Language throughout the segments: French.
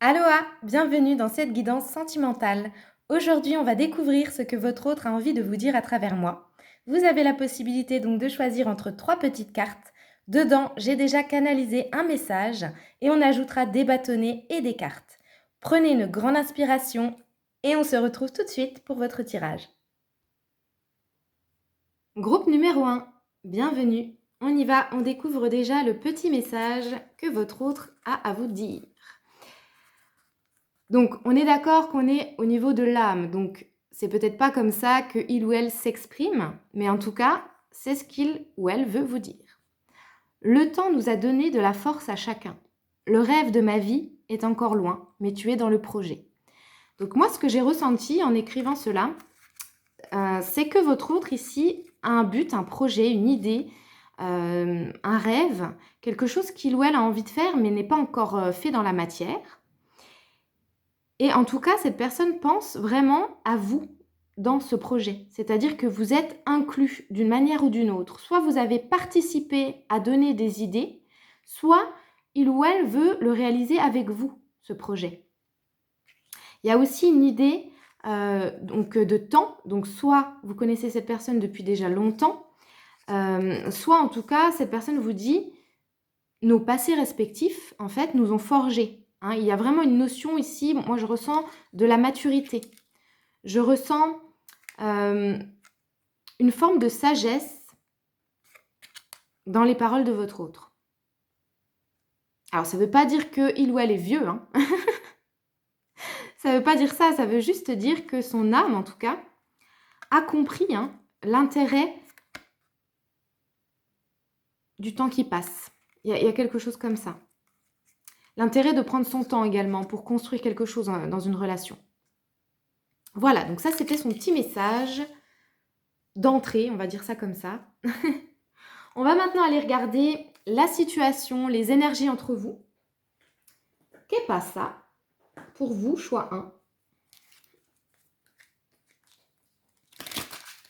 Aloha, bienvenue dans cette guidance sentimentale. Aujourd'hui, on va découvrir ce que votre autre a envie de vous dire à travers moi. Vous avez la possibilité donc de choisir entre 3 petites cartes. Dedans, j'ai déjà canalisé un message et on ajoutera des bâtonnets et des cartes. Prenez une grande inspiration et on se retrouve tout de suite pour votre tirage. Groupe numéro 1, bienvenue. On y va, on découvre déjà le petit message que votre autre a à vous dire. Donc, on est d'accord qu'on est au niveau de l'âme. Donc, c'est peut-être pas comme ça qu'il ou elle s'exprime, mais en tout cas, c'est ce qu'il ou elle veut vous dire. Le temps nous a donné de la force à chacun. Le rêve de ma vie est encore loin, mais tu es dans le projet. Donc moi, ce que j'ai ressenti en écrivant cela, c'est que votre autre ici a un but, un projet, une idée, un rêve, quelque chose qu'il ou elle a envie de faire, mais n'est pas encore fait dans la matière. Et en tout cas, cette personne pense vraiment à vous dans ce projet. C'est-à-dire que vous êtes inclus d'une manière ou d'une autre. Soit vous avez participé à donner des idées, soit il ou elle veut le réaliser avec vous, ce projet. Il y a aussi une idée donc de temps. Donc soit vous connaissez cette personne depuis déjà longtemps, soit en tout cas, cette personne vous dit « nos passés respectifs, en fait, nous ont forgés ». Hein, il y a vraiment une notion ici, moi je ressens de la maturité. Je ressens une forme de sagesse dans les paroles de votre autre. Alors ça ne veut pas dire qu'il ou elle est vieux, hein. Ça ne veut pas dire ça, ça veut juste dire que son âme, en tout cas, a compris l'intérêt du temps qui passe. Il y a quelque chose comme ça. L'intérêt de prendre son temps également pour construire quelque chose dans une relation. Voilà, donc ça c'était son petit message d'entrée, on va dire ça comme ça. On va maintenant aller regarder la situation, les énergies entre vous. Qu'est passa pour vous, choix 1.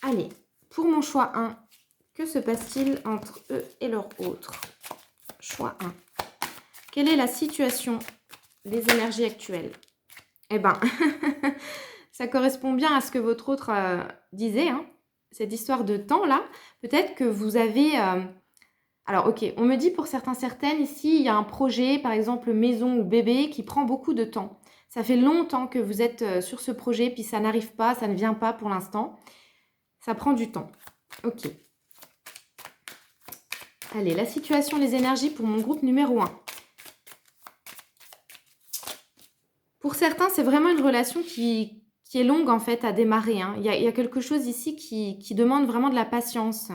Allez, pour mon choix 1, que se passe-t-il entre eux et leur autre? Choix 1. Quelle est la situation, les énergies actuelles? Eh ben, ça correspond bien à ce que votre autre disait, hein, cette histoire de temps-là. Peut-être que vous avez... Alors, ok, on me dit pour certains, certaines, ici, il y a un projet, par exemple maison ou bébé, qui prend beaucoup de temps. Ça fait longtemps que vous êtes sur ce projet, puis ça n'arrive pas, ça ne vient pas pour l'instant. Ça prend du temps. Ok. Allez, la situation, les énergies pour mon groupe numéro 1. Pour certains, c'est vraiment une relation qui est longue en fait à démarrer. Hein. Il y a quelque chose ici qui demande vraiment de la patience.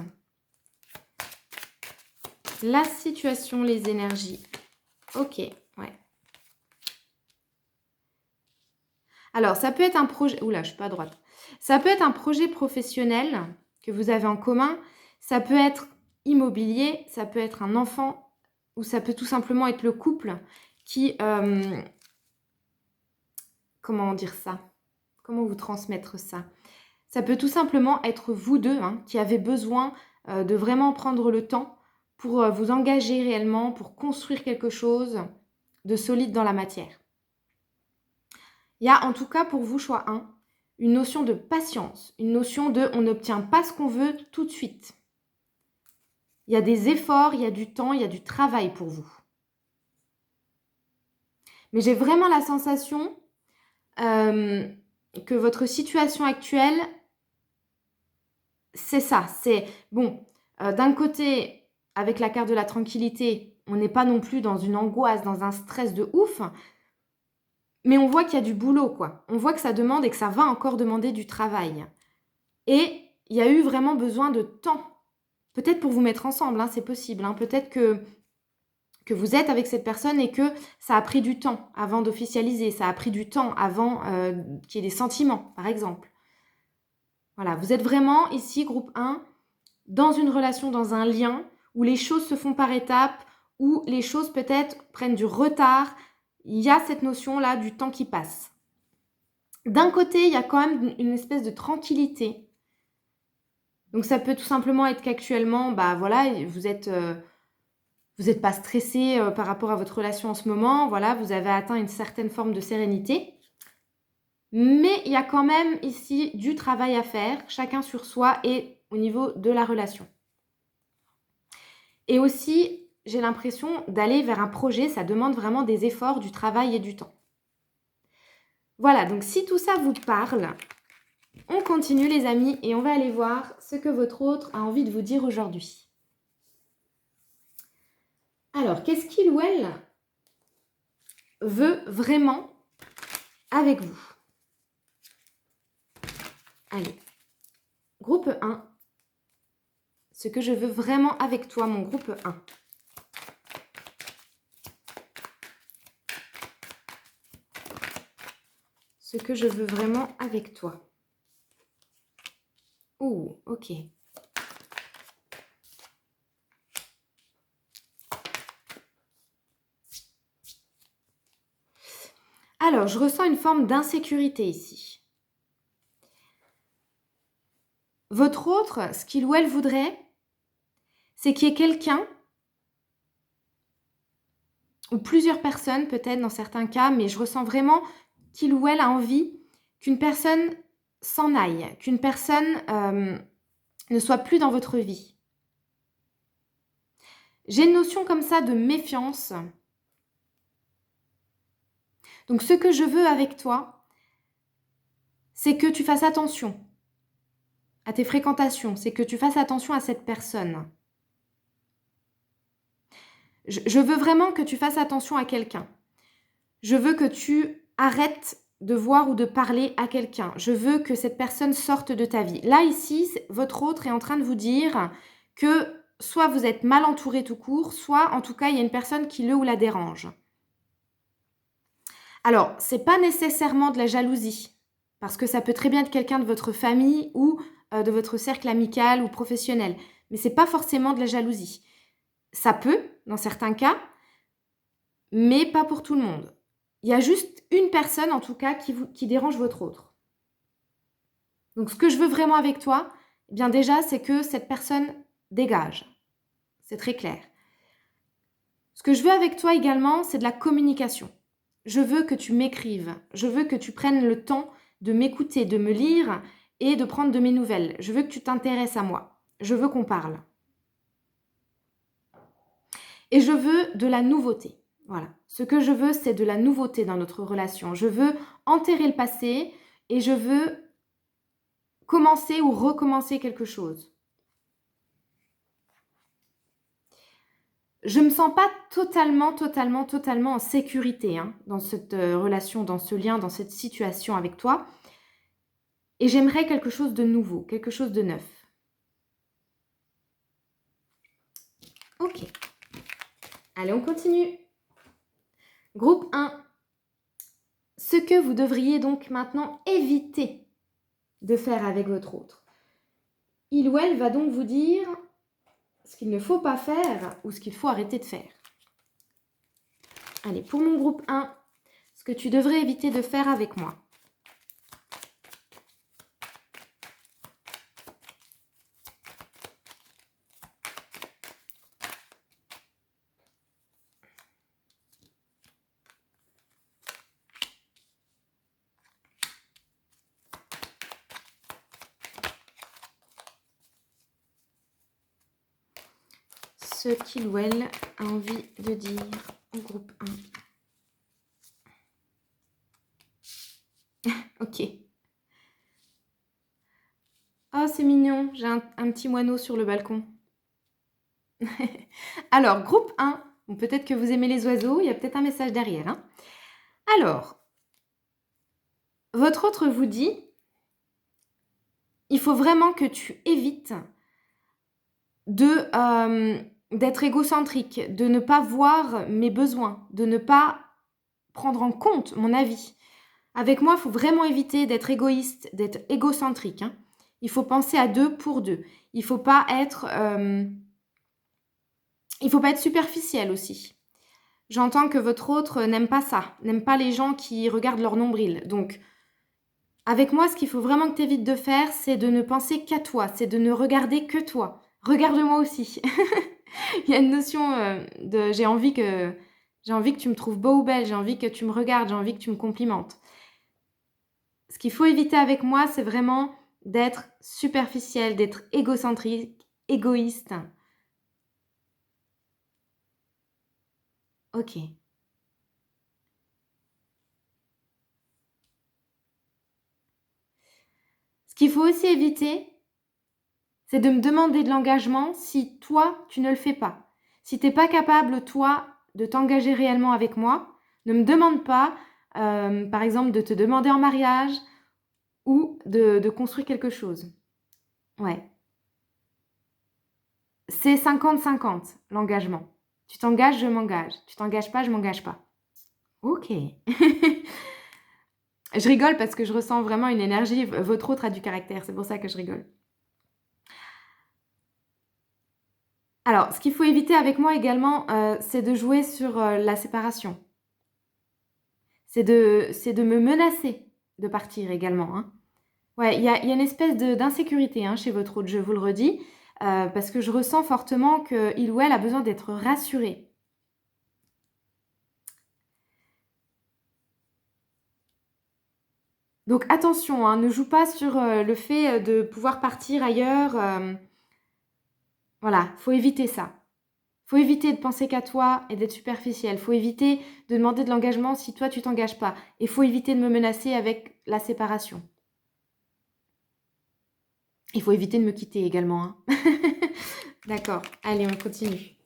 La situation, les énergies. Ok, ouais. Alors, ça peut être un projet... Oula, je suis pas à droite. Ça peut être un projet professionnel que vous avez en commun. Ça peut être immobilier, ça peut être un enfant, ou ça peut tout simplement être le couple qui... comment dire ça? Comment vous transmettre ça? Ça peut tout simplement être vous deux qui avez besoin de vraiment prendre le temps pour vous engager réellement, pour construire quelque chose de solide dans la matière. Il y a en tout cas pour vous, choix 1, une notion de patience, une notion de on n'obtient pas ce qu'on veut tout de suite. Il y a des efforts, il y a du temps, il y a du travail pour vous. Mais j'ai vraiment la sensation que votre situation actuelle, c'est ça. C'est bon, d'un côté, avec la carte de la tranquillité, on n'est pas non plus dans une angoisse, dans un stress de ouf. Mais on voit qu'il y a du boulot, quoi. On voit que ça demande et que ça va encore demander du travail. Et il y a eu vraiment besoin de temps. Peut-être pour vous mettre ensemble, c'est possible. Peut-être que vous êtes avec cette personne et que ça a pris du temps avant d'officialiser. Ça a pris du temps avant qu'il y ait des sentiments, par exemple. Voilà, vous êtes vraiment ici, groupe 1, dans une relation, dans un lien où les choses se font par étapes, où les choses peut-être prennent du retard. Il y a cette notion-là du temps qui passe. D'un côté, il y a quand même une espèce de tranquillité. Donc ça peut tout simplement être qu'actuellement, voilà, vous êtes Vous n'êtes pas stressé par rapport à votre relation en ce moment. Voilà, vous avez atteint une certaine forme de sérénité. Mais il y a quand même ici du travail à faire, chacun sur soi et au niveau de la relation. Et aussi, j'ai l'impression d'aller vers un projet, ça demande vraiment des efforts, du travail et du temps. Voilà, donc si tout ça vous parle, on continue les amis et on va aller voir ce que votre autre a envie de vous dire aujourd'hui. Alors, qu'est-ce qu'il ou elle veut vraiment avec vous? Allez, groupe 1. Ce que je veux vraiment avec toi, mon groupe 1. Ce que je veux vraiment avec toi. Oh, ok. Alors, je ressens une forme d'insécurité ici. Votre autre, ce qu'il ou elle voudrait, c'est qu'il y ait quelqu'un, ou plusieurs personnes peut-être dans certains cas, mais je ressens vraiment qu'il ou elle a envie qu'une personne s'en aille, qu'une personne ne soit plus dans votre vie. J'ai une notion comme ça de méfiance. Donc ce que je veux avec toi, c'est que tu fasses attention à tes fréquentations, c'est que tu fasses attention à cette personne. Je veux vraiment que tu fasses attention à quelqu'un. Je veux que tu arrêtes de voir ou de parler à quelqu'un. Je veux que cette personne sorte de ta vie. Là, ici, votre autre est en train de vous dire que soit vous êtes mal entouré tout court, soit en tout cas, il y a une personne qui le ou la dérange. Alors, c'est pas nécessairement de la jalousie, parce que ça peut très bien être quelqu'un de votre famille ou de votre cercle amical ou professionnel, mais c'est pas forcément de la jalousie. Ça peut, dans certains cas, mais pas pour tout le monde. Il y a juste une personne, en tout cas, qui dérange votre autre. Donc, ce que je veux vraiment avec toi, eh bien déjà, c'est que cette personne dégage. C'est très clair. Ce que je veux avec toi également, c'est de la communication. Je veux que tu m'écrives. Je veux que tu prennes le temps de m'écouter, de me lire et de prendre de mes nouvelles. Je veux que tu t'intéresses à moi. Je veux qu'on parle. Et je veux de la nouveauté. Voilà. Ce que je veux, c'est de la nouveauté dans notre relation. Je veux enterrer le passé et je veux commencer ou recommencer quelque chose. Je ne me sens pas totalement en sécurité dans cette relation, dans ce lien, dans cette situation avec toi. Et j'aimerais quelque chose de nouveau, quelque chose de neuf. Ok. Allez, on continue. Groupe 1. Ce que vous devriez donc maintenant éviter de faire avec votre autre. Il ou elle va donc vous dire ce qu'il ne faut pas faire ou ce qu'il faut arrêter de faire. Allez, pour mon groupe 1, ce que tu devrais éviter de faire avec moi. Ce qu'il ou elle a envie de dire au groupe 1. Ok. Oh, c'est mignon, j'ai un petit moineau sur le balcon. Alors, groupe 1, peut-être que vous aimez les oiseaux, il y a peut-être un message derrière. Alors, votre autre vous dit, il faut vraiment que tu évites d'être égocentrique, de ne pas voir mes besoins, de ne pas prendre en compte mon avis. Avec moi, il faut vraiment éviter d'être égoïste, d'être égocentrique. Il faut penser à deux pour deux. Il ne faut pas être superficiel aussi. J'entends que votre autre n'aime pas ça, n'aime pas les gens qui regardent leur nombril. Donc, avec moi, ce qu'il faut vraiment que tu évites de faire, c'est de ne penser qu'à toi, c'est de ne regarder que toi. Regarde-moi aussi. Il y a une notion de j'ai envie que tu me trouves beau ou belle, j'ai envie que tu me regardes, j'ai envie que tu me complimentes. Ce qu'il faut éviter avec moi, c'est vraiment d'être superficiel, d'être égocentrique, égoïste. Ok. Ce qu'il faut aussi éviter, c'est de me demander de l'engagement si toi, tu ne le fais pas. Si tu n'es pas capable, toi, de t'engager réellement avec moi, ne me demande pas, par exemple, de te demander en mariage ou de construire quelque chose. Ouais. C'est 50-50, l'engagement. Tu t'engages, je m'engage. Tu t'engages pas, je m'engage pas. Ok. Je rigole parce que je ressens vraiment une énergie. Votre autre a du caractère, c'est pour ça que je rigole. Alors, ce qu'il faut éviter avec moi également, c'est de jouer sur la séparation. C'est de me menacer de partir également. Hein. Ouais, il y a une espèce d'insécurité chez votre autre, je vous le redis, parce que je ressens fortement qu'il ou elle a besoin d'être rassuré. Donc attention, ne joue pas sur le fait de pouvoir partir ailleurs. Voilà, faut éviter ça. Faut éviter de penser qu'à toi et d'être superficiel. Faut éviter de demander de l'engagement si toi tu t'engages pas. Et faut éviter de me menacer avec la séparation. Il faut éviter de me quitter également. Hein. D'accord, allez, on continue.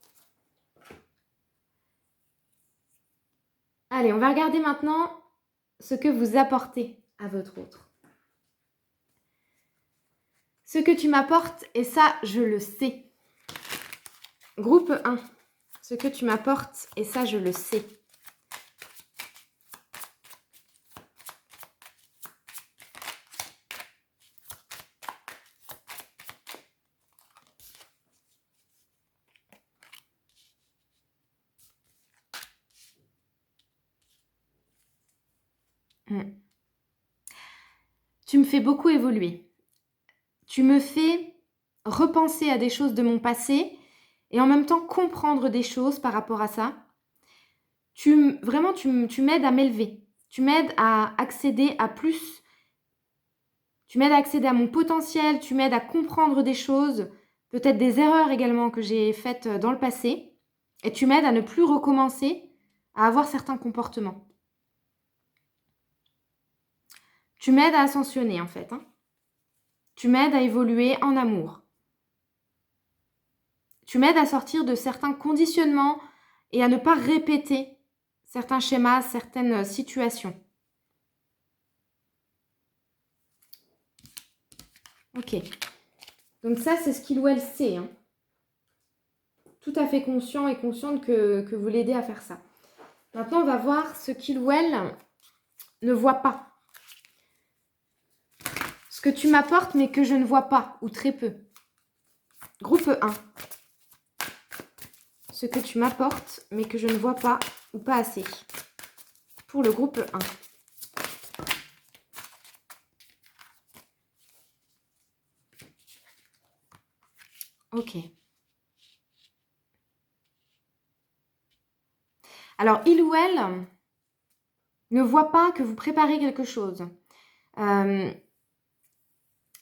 Allez, on va regarder maintenant ce que vous apportez à votre autre. Ce que tu m'apportes, et ça, je le sais. Groupe 1. Ce que tu m'apportes, et ça, je le sais. Tu me fais beaucoup évoluer. Tu me fais repenser à des choses de mon passé et en même temps comprendre des choses par rapport à ça. Vraiment, tu m'aides à m'élever. Tu m'aides à accéder à plus. Tu m'aides à accéder à mon potentiel. Tu m'aides à comprendre des choses, peut-être des erreurs également que j'ai faites dans le passé. Et tu m'aides à ne plus recommencer à avoir certains comportements. Tu m'aides à ascensionner en fait. Hein. Tu m'aides à évoluer en amour. Tu m'aides à sortir de certains conditionnements et à ne pas répéter certains schémas, certaines situations. Ok. Donc ça, c'est ce qu'il ou elle sait. Hein. Tout à fait conscient et consciente que vous l'aidez à faire ça. Maintenant, on va voir ce qu'il ou elle ne voit pas. Ce que tu m'apportes, mais que je ne vois pas, ou très peu. Groupe 1. Ce que tu m'apportes, mais que je ne vois pas, ou pas assez. Pour le groupe 1. Ok. Alors, il ou elle ne voit pas que vous préparez quelque chose.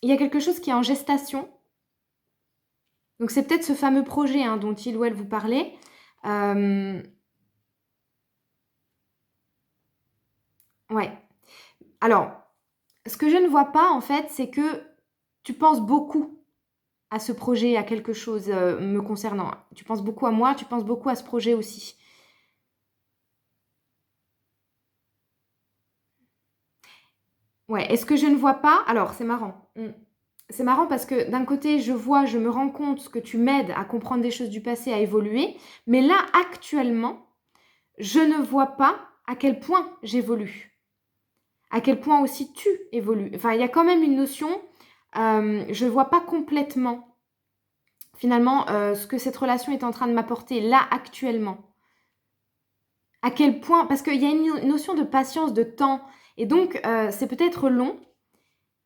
Il y a quelque chose qui est en gestation. Donc, c'est peut-être ce fameux projet dont il ou elle vous parlait. Ouais. Alors, ce que je ne vois pas, en fait, c'est que tu penses beaucoup à ce projet, à quelque chose me concernant. Tu penses beaucoup à moi, tu penses beaucoup à ce projet aussi. Ouais, est-ce que je ne vois pas? Alors, c'est marrant. C'est marrant parce que d'un côté, je me rends compte que tu m'aides à comprendre des choses du passé, à évoluer. Mais là, actuellement, je ne vois pas à quel point j'évolue. À quel point aussi tu évolues. Enfin, il y a quand même une notion, je ne vois pas complètement, finalement, ce que cette relation est en train de m'apporter là, actuellement. À quel point, parce qu'il y a une notion de patience, de temps, et donc c'est peut-être long,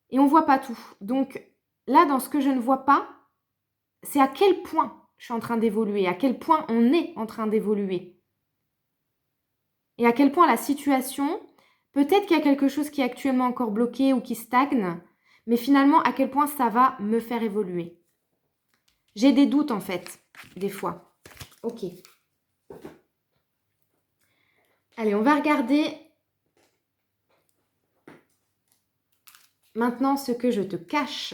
et on ne voit pas tout. Donc là, dans ce que je ne vois pas, c'est à quel point je suis en train d'évoluer, à quel point on est en train d'évoluer. Et à quel point la situation, peut-être qu'il y a quelque chose qui est actuellement encore bloqué ou qui stagne, mais finalement, à quel point ça va me faire évoluer. J'ai des doutes en fait, des fois. Ok. Allez, on va regarder maintenant ce que je te cache.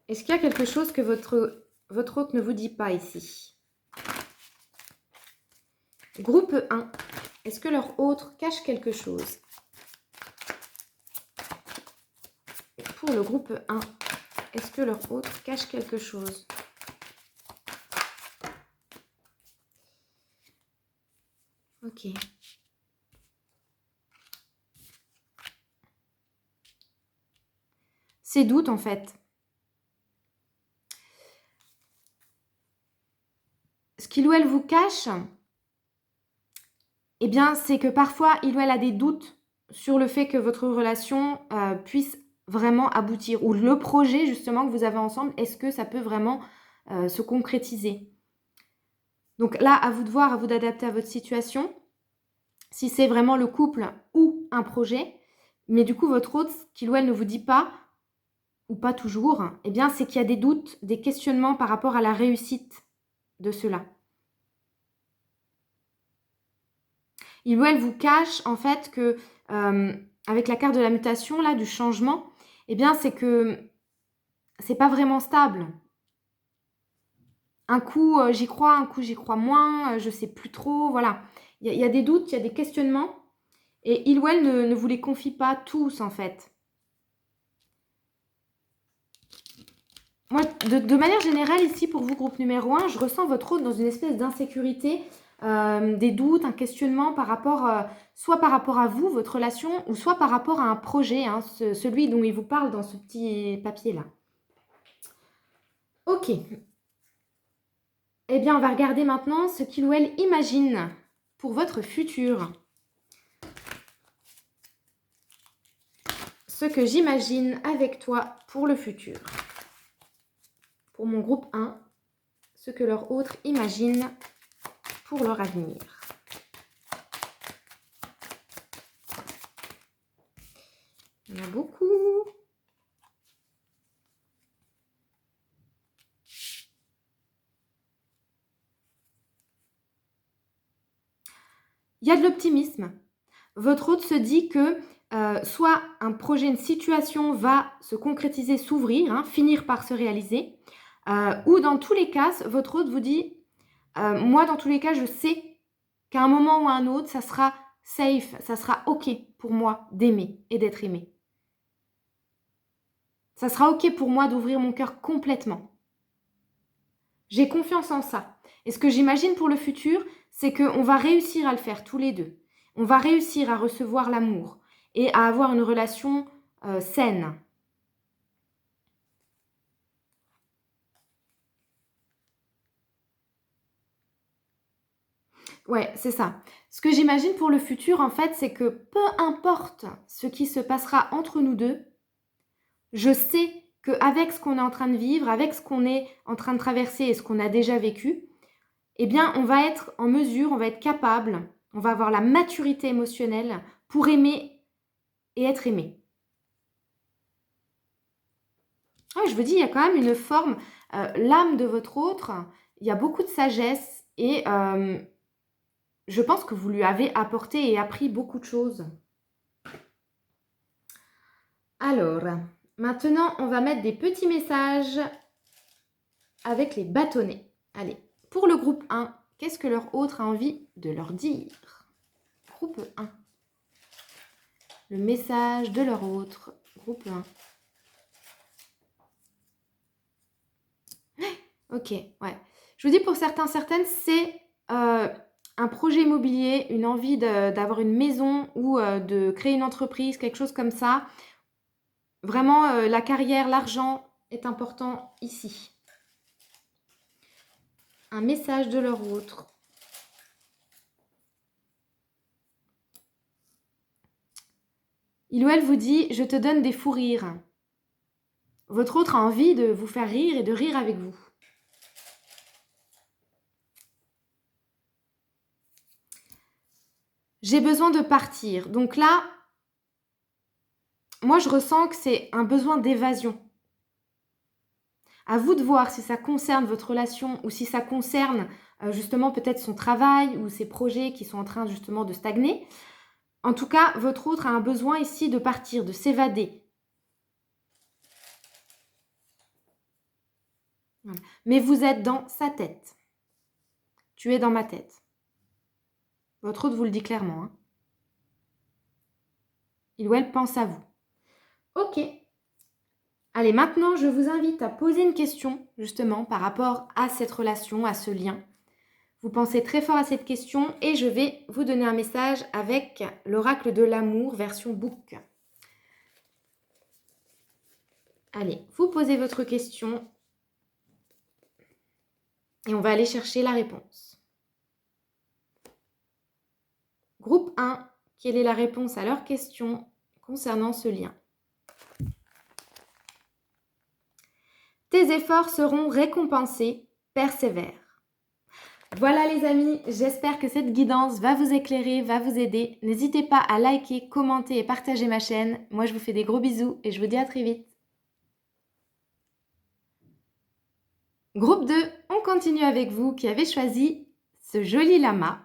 Est-ce qu'il y a quelque chose que votre hôte ne vous dit pas ici? Groupe 1. Est-ce que leur hôte cache quelque chose? Pour le groupe 1, est-ce que leur hôte cache quelque chose? Ok. Ces doutes, en fait. Ce qu'il ou elle vous cache, eh bien, c'est que parfois, il ou elle a des doutes sur le fait que votre relation puisse vraiment aboutir. Ou le projet, justement, que vous avez ensemble, est-ce que ça peut vraiment se concrétiser? Donc là, à vous de voir, à vous d'adapter à votre situation. Si c'est vraiment le couple ou un projet. Mais du coup, votre hôte, ce qu'il ou elle ne vous dit pas, ou pas toujours, eh bien, c'est qu'il y a des doutes, des questionnements par rapport à la réussite de cela. Il ou elle vous cache en fait que avec la carte de la mutation, là, du changement, eh bien, c'est que c'est pas vraiment stable. Un coup, j'y crois, un coup, j'y crois moins, je sais plus trop, voilà. Il y a des doutes, il y a des questionnements, et il ou elle ne vous les confie pas tous, en fait. Moi, de manière générale, ici, pour vous, groupe numéro 1, je ressens votre hôte dans une espèce d'insécurité, des doutes, un questionnement par rapport, soit par rapport à vous, votre relation, ou soit par rapport à un projet, hein, celui dont il vous parle dans ce petit papier-là. Ok. Eh bien, on va regarder maintenant ce qu'il ou elle imagine pour votre futur. Ce que j'imagine avec toi pour le futur. Pour mon groupe 1, ce que leur autre imagine pour leur avenir. Il y en a beaucoup. Il y a de l'optimisme. Votre hôte se dit que soit un projet, une situation va se concrétiser, s'ouvrir, hein, finir par se réaliser, ou dans tous les cas, votre hôte vous dit, moi dans tous les cas, je sais qu'à un moment ou à un autre, ça sera safe, ça sera ok pour moi d'aimer et d'être aimé. Ça sera ok pour moi d'ouvrir mon cœur complètement. J'ai confiance en ça. Et ce que j'imagine pour le futur, c'est qu'on va réussir à le faire tous les deux. On va réussir à recevoir l'amour et à avoir une relation saine. Ouais, c'est ça. Ce que j'imagine pour le futur, en fait, c'est que peu importe ce qui se passera entre nous deux, je sais qu'avec ce qu'on est en train de vivre, avec ce qu'on est en train de traverser et ce qu'on a déjà vécu, eh bien, on va être en mesure, on va être capable, on va avoir la maturité émotionnelle pour aimer et être aimé. Ouais, je vous dis, il y a quand même une forme, l'âme de votre autre, il y a beaucoup de sagesse et je pense que vous lui avez apporté et appris beaucoup de choses. Alors, maintenant, on va mettre des petits messages avec les bâtonnets. Allez, pour le groupe 1, qu'est-ce que leur autre a envie de leur dire? Groupe 1. Le message de leur autre. Groupe 1. Ok, ouais. Je vous dis pour certains, certaines, c'est un projet immobilier, une envie d'avoir une maison ou de créer une entreprise, quelque chose comme ça. Vraiment, la carrière, l'argent est important ici. Un message de leur autre. Il ou elle vous dit « Je te donne des fous rires ». Votre autre a envie de vous faire rire et de rire avec vous. J'ai besoin de partir. Donc là, moi, je ressens que c'est un besoin d'évasion. À vous de voir si ça concerne votre relation ou si ça concerne justement peut-être son travail ou ses projets qui sont en train justement de stagner. En tout cas, votre autre a un besoin ici de partir, de s'évader. Voilà. Mais vous êtes dans sa tête. Tu es dans ma tête. Votre autre vous le dit clairement. Hein. Il ou elle pense à vous. Ok. Allez, maintenant, je vous invite à poser une question, justement, par rapport à cette relation, à ce lien. Vous pensez très fort à cette question et je vais vous donner un message avec l'oracle de l'amour version book. Allez, vous posez votre question et on va aller chercher la réponse. Groupe 1, quelle est la réponse à leur question concernant ce lien? Tes efforts seront récompensés, persévère. Voilà les amis, j'espère que cette guidance va vous éclairer, va vous aider. N'hésitez pas à liker, commenter et partager ma chaîne. Moi je vous fais des gros bisous et je vous dis à très vite. Groupe 2, on continue avec vous qui avez choisi ce joli lama.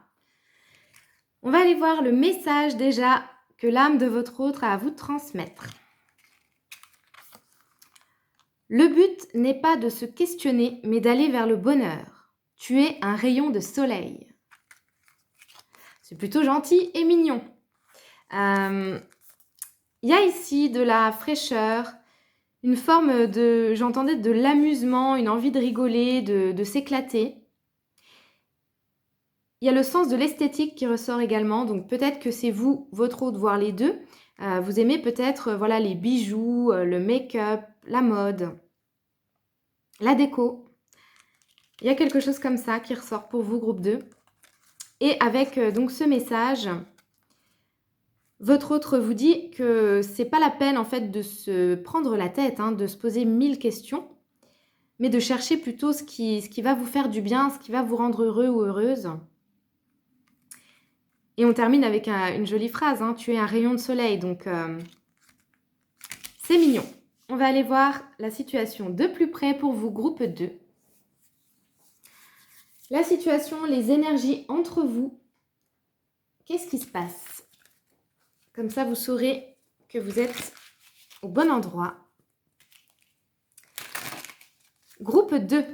On va aller voir le message déjà que l'âme de votre autre a à vous transmettre. Le but n'est pas de se questionner, mais d'aller vers le bonheur. Tu es un rayon de soleil. C'est plutôt gentil et mignon. Il y a ici de la fraîcheur, une forme de, j'entendais de l'amusement, une envie de rigoler, de s'éclater. Il y a le sens de l'esthétique qui ressort également, donc peut-être que c'est vous, votre autre, voire les deux. Vous aimez peut-être voilà, les bijoux, le make-up, la mode, la déco. Il y a quelque chose comme ça qui ressort pour vous, groupe 2. Et avec donc ce message, votre autre vous dit que c'est pas la peine en fait de se prendre la tête, hein, de se poser 1000 questions, mais de chercher plutôt ce qui va vous faire du bien, ce qui va vous rendre heureux ou heureuse. Et on termine avec une jolie phrase, hein, tu es un rayon de soleil, donc c'est mignon. On va aller voir la situation de plus près pour vous, groupe 2. La situation, les énergies entre vous, qu'est-ce qui se passe? Comme ça, vous saurez que vous êtes au bon endroit. Groupe 2.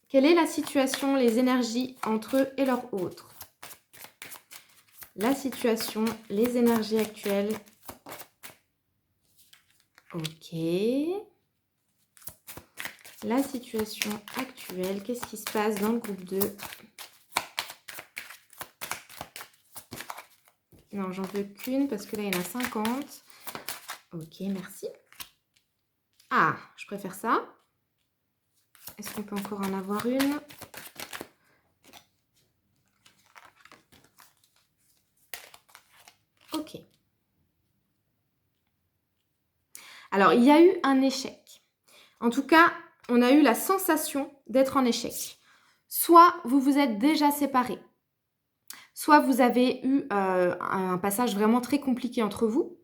Quelle est la situation, les énergies entre eux et leur autre? La situation, les énergies actuelles. Ok. La situation actuelle, qu'est-ce qui se passe dans le groupe 2? Non, j'en veux qu'une parce que là, il y en a 50. Ok, merci. Ah, je préfère ça. Est-ce qu'on peut encore en avoir une? Ok. Alors, il y a eu un échec. En tout cas, on a eu la sensation d'être en échec. Soit vous vous êtes déjà séparés, soit vous avez eu un passage vraiment très compliqué entre vous.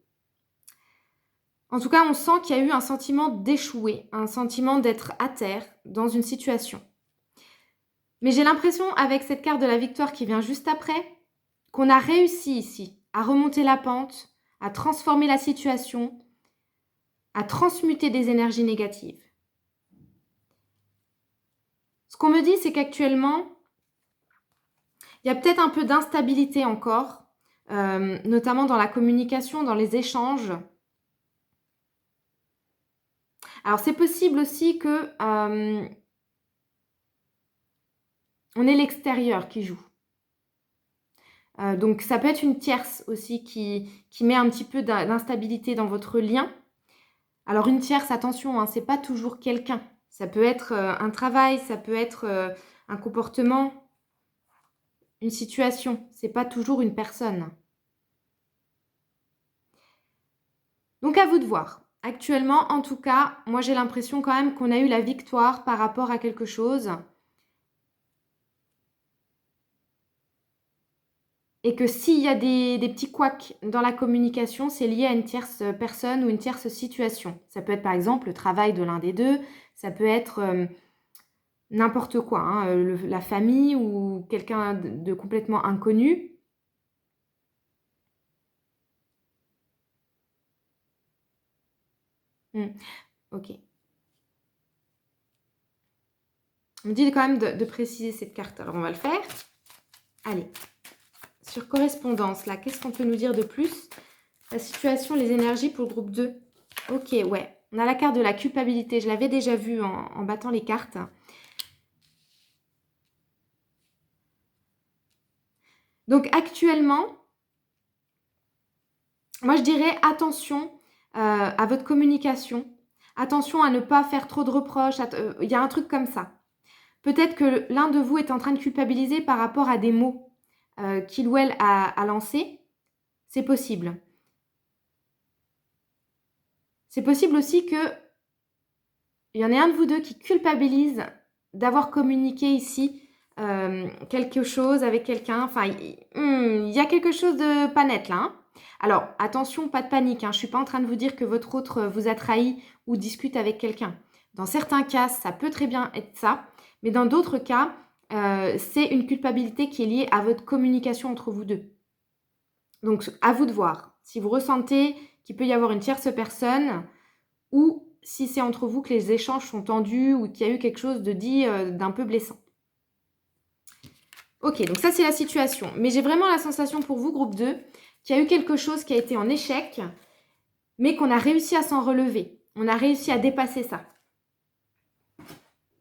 En tout cas, on sent qu'il y a eu un sentiment d'échouer, un sentiment d'être à terre dans une situation. Mais j'ai l'impression, avec cette carte de la victoire qui vient juste après, qu'on a réussi ici à remonter la pente, à transformer la situation, à transmuter des énergies négatives. Ce qu'on me dit, c'est qu'actuellement, il y a peut-être un peu d'instabilité encore, notamment dans la communication, dans les échanges. Alors, c'est possible aussi que on ait l'extérieur qui joue. Donc, ça peut être une tierce aussi qui met un petit peu d'instabilité dans votre lien. Alors, une tierce, attention, hein, c'est pas toujours quelqu'un. Ça peut être un travail, ça peut être un comportement, une situation. C'est pas toujours une personne. Donc, à vous de voir. Actuellement, en tout cas, moi j'ai l'impression quand même qu'on a eu la victoire par rapport à quelque chose. et que s'il y a des petits couacs dans la communication, c'est lié à une tierce personne ou une tierce situation. Ça peut être par exemple le travail de l'un des deux, ça peut être n'importe quoi, hein, la famille ou quelqu'un de complètement inconnu. Ok. On me dit quand même de préciser cette carte, alors on va le faire. Allez, sur correspondance, là, qu'est-ce qu'on peut nous dire de plus? La situation, les énergies pour le groupe 2. Ok, ouais. On a la carte de la culpabilité. Je l'avais déjà vue en battant les cartes. Donc actuellement, moi je dirais attention à votre communication. Attention à ne pas faire trop de reproches. Il y a un truc comme ça. Peut-être que l'un de vous est en train de culpabiliser par rapport à des mots qu'il ou elle a lancés. C'est possible. C'est possible aussi que il y en ait un de vous deux qui culpabilise d'avoir communiqué ici quelque chose avec quelqu'un. Enfin, il y a quelque chose de pas net là. Hein. Alors, attention, pas de panique. Hein. Je ne suis pas en train de vous dire que votre autre vous a trahi ou discute avec quelqu'un. Dans certains cas, ça peut très bien être ça. Mais dans d'autres cas, c'est une culpabilité qui est liée à votre communication entre vous deux. Donc, à vous de voir. Si vous ressentez qu'il peut y avoir une tierce personne ou si c'est entre vous que les échanges sont tendus ou qu'il y a eu quelque chose de dit d'un peu blessant. Ok, donc ça c'est la situation. Mais j'ai vraiment la sensation pour vous, groupe 2, qu'il y a eu quelque chose qui a été en échec, mais qu'on a réussi à s'en relever. On a réussi à dépasser ça.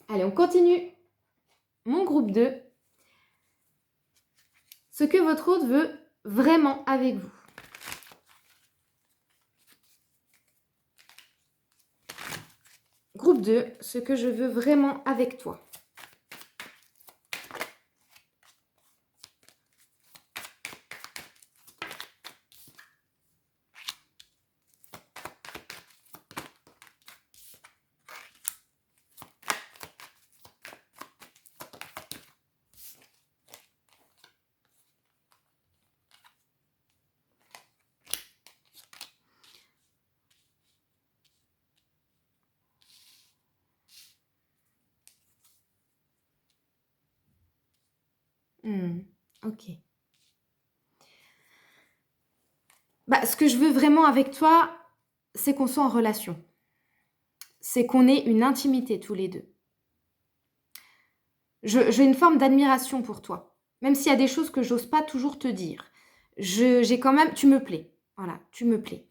Allez, on continue. Mon groupe 2, ce que votre autre veut vraiment avec vous. Groupe 2, ce que je veux vraiment avec toi. Ok. Bah, ce que je veux vraiment avec toi, c'est qu'on soit en relation. C'est qu'on ait une intimité tous les deux. J'ai une forme d'admiration pour toi, même s'il y a des choses que j'ose pas toujours te dire. J'ai quand même, tu me plais. Voilà, tu me plais.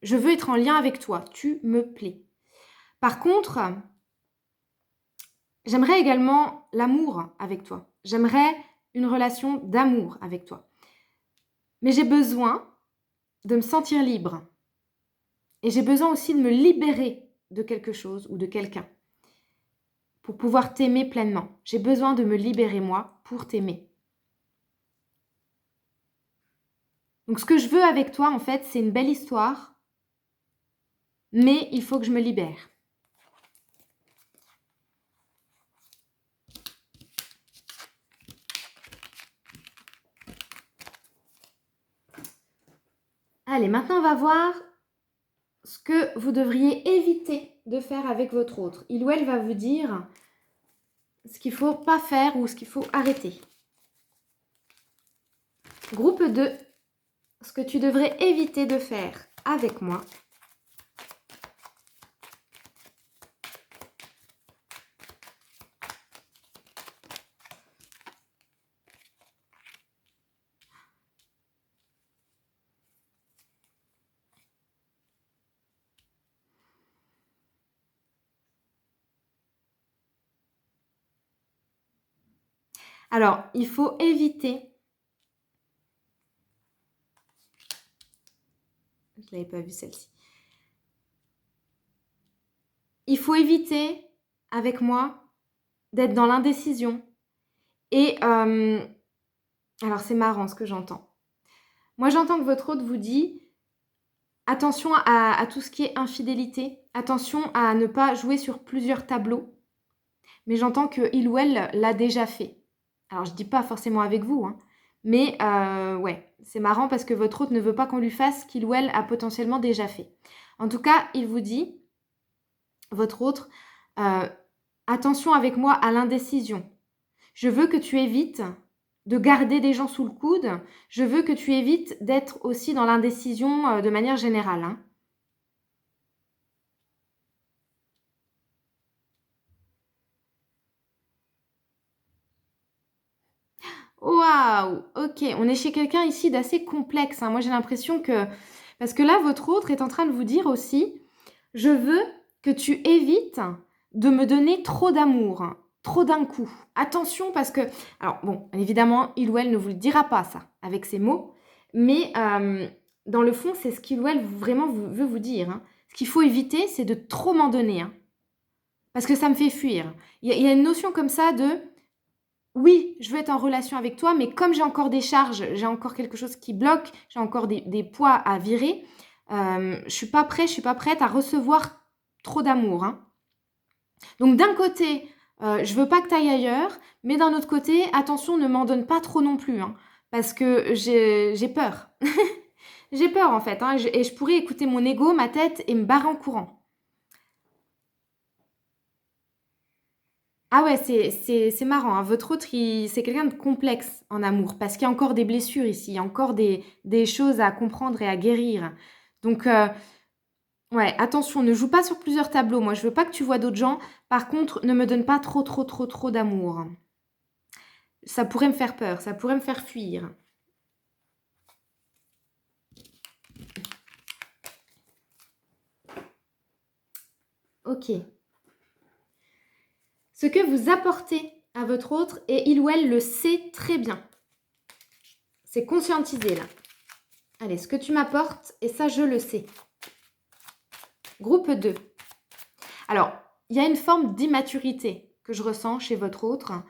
Je veux être en lien avec toi, tu me plais. Par contre, j'aimerais également l'amour avec toi. J'aimerais une relation d'amour avec toi. Mais j'ai besoin de me sentir libre. Et j'ai besoin aussi de me libérer de quelque chose ou de quelqu'un pour pouvoir t'aimer pleinement. J'ai besoin de me libérer moi pour t'aimer. Donc ce que je veux avec toi, en fait, c'est une belle histoire, mais il faut que je me libère. Allez, maintenant on va voir ce que vous devriez éviter de faire avec votre autre. Il ou elle va vous dire ce qu'il ne faut pas faire ou ce qu'il faut arrêter. Groupe 2, ce que tu devrais éviter de faire avec moi. Alors, il faut éviter. Je ne l'avais pas vue celle-ci. Il faut éviter, avec moi, d'être dans l'indécision. Et, alors c'est marrant ce que j'entends. Moi, j'entends que votre hôte vous dit, attention à tout ce qui est infidélité, attention à ne pas jouer sur plusieurs tableaux. Mais j'entends qu'il ou elle l'a déjà fait. Alors, je ne dis pas forcément avec vous, hein, Mais ouais, c'est marrant parce que votre hôte ne veut pas qu'on lui fasse ce qu'il ou elle a potentiellement déjà fait. En tout cas, il vous dit, votre hôte, attention avec moi à l'indécision. Je veux que tu évites de garder des gens sous le coude. Je veux que tu évites d'être aussi dans l'indécision de manière générale, hein. Waouh! OK, on est chez quelqu'un ici d'assez complexe, hein. Moi, j'ai l'impression que parce que là, votre autre est en train de vous dire aussi: «Je veux que tu évites de me donner trop d'amour, hein, trop d'un coup. Attention parce que» alors bon, évidemment, il ou elle ne vous le dira pas ça, avec ces mots, mais dans le fond, c'est ce qu'il ou elle vraiment veut vous dire, hein. Ce qu'il faut éviter, c'est de trop m'en donner, hein, parce que ça me fait fuir. Il y a une notion comme ça de oui, je veux être en relation avec toi, mais comme j'ai encore des charges, j'ai encore quelque chose qui bloque, j'ai encore des poids à virer, je suis pas prêt, je suis pas prête à recevoir trop d'amour, hein. Donc d'un côté, je veux pas que tu ailles ailleurs, mais d'un autre côté, attention, ne m'en donne pas trop non plus, hein, parce que j'ai peur. J'ai peur en fait, hein, et je pourrais écouter mon ego, ma tête et me barrer en courant. Ah ouais, c'est marrant, hein. Votre autre, c'est quelqu'un de complexe en amour parce qu'il y a encore des blessures ici, il y a encore des choses à comprendre et à guérir. Donc, ouais, attention, ne joue pas sur plusieurs tableaux. Moi, je veux pas que tu vois d'autres gens. Par contre, ne me donne pas trop, trop, trop, trop d'amour. Ça pourrait me faire peur, ça pourrait me faire fuir. Ok. Ce que vous apportez à votre autre, et il ou elle le sait très bien. C'est conscientisé là. Allez, ce que tu m'apportes, et ça, je le sais. Groupe 2. Alors, il y a une forme d'immaturité que je ressens chez votre autre.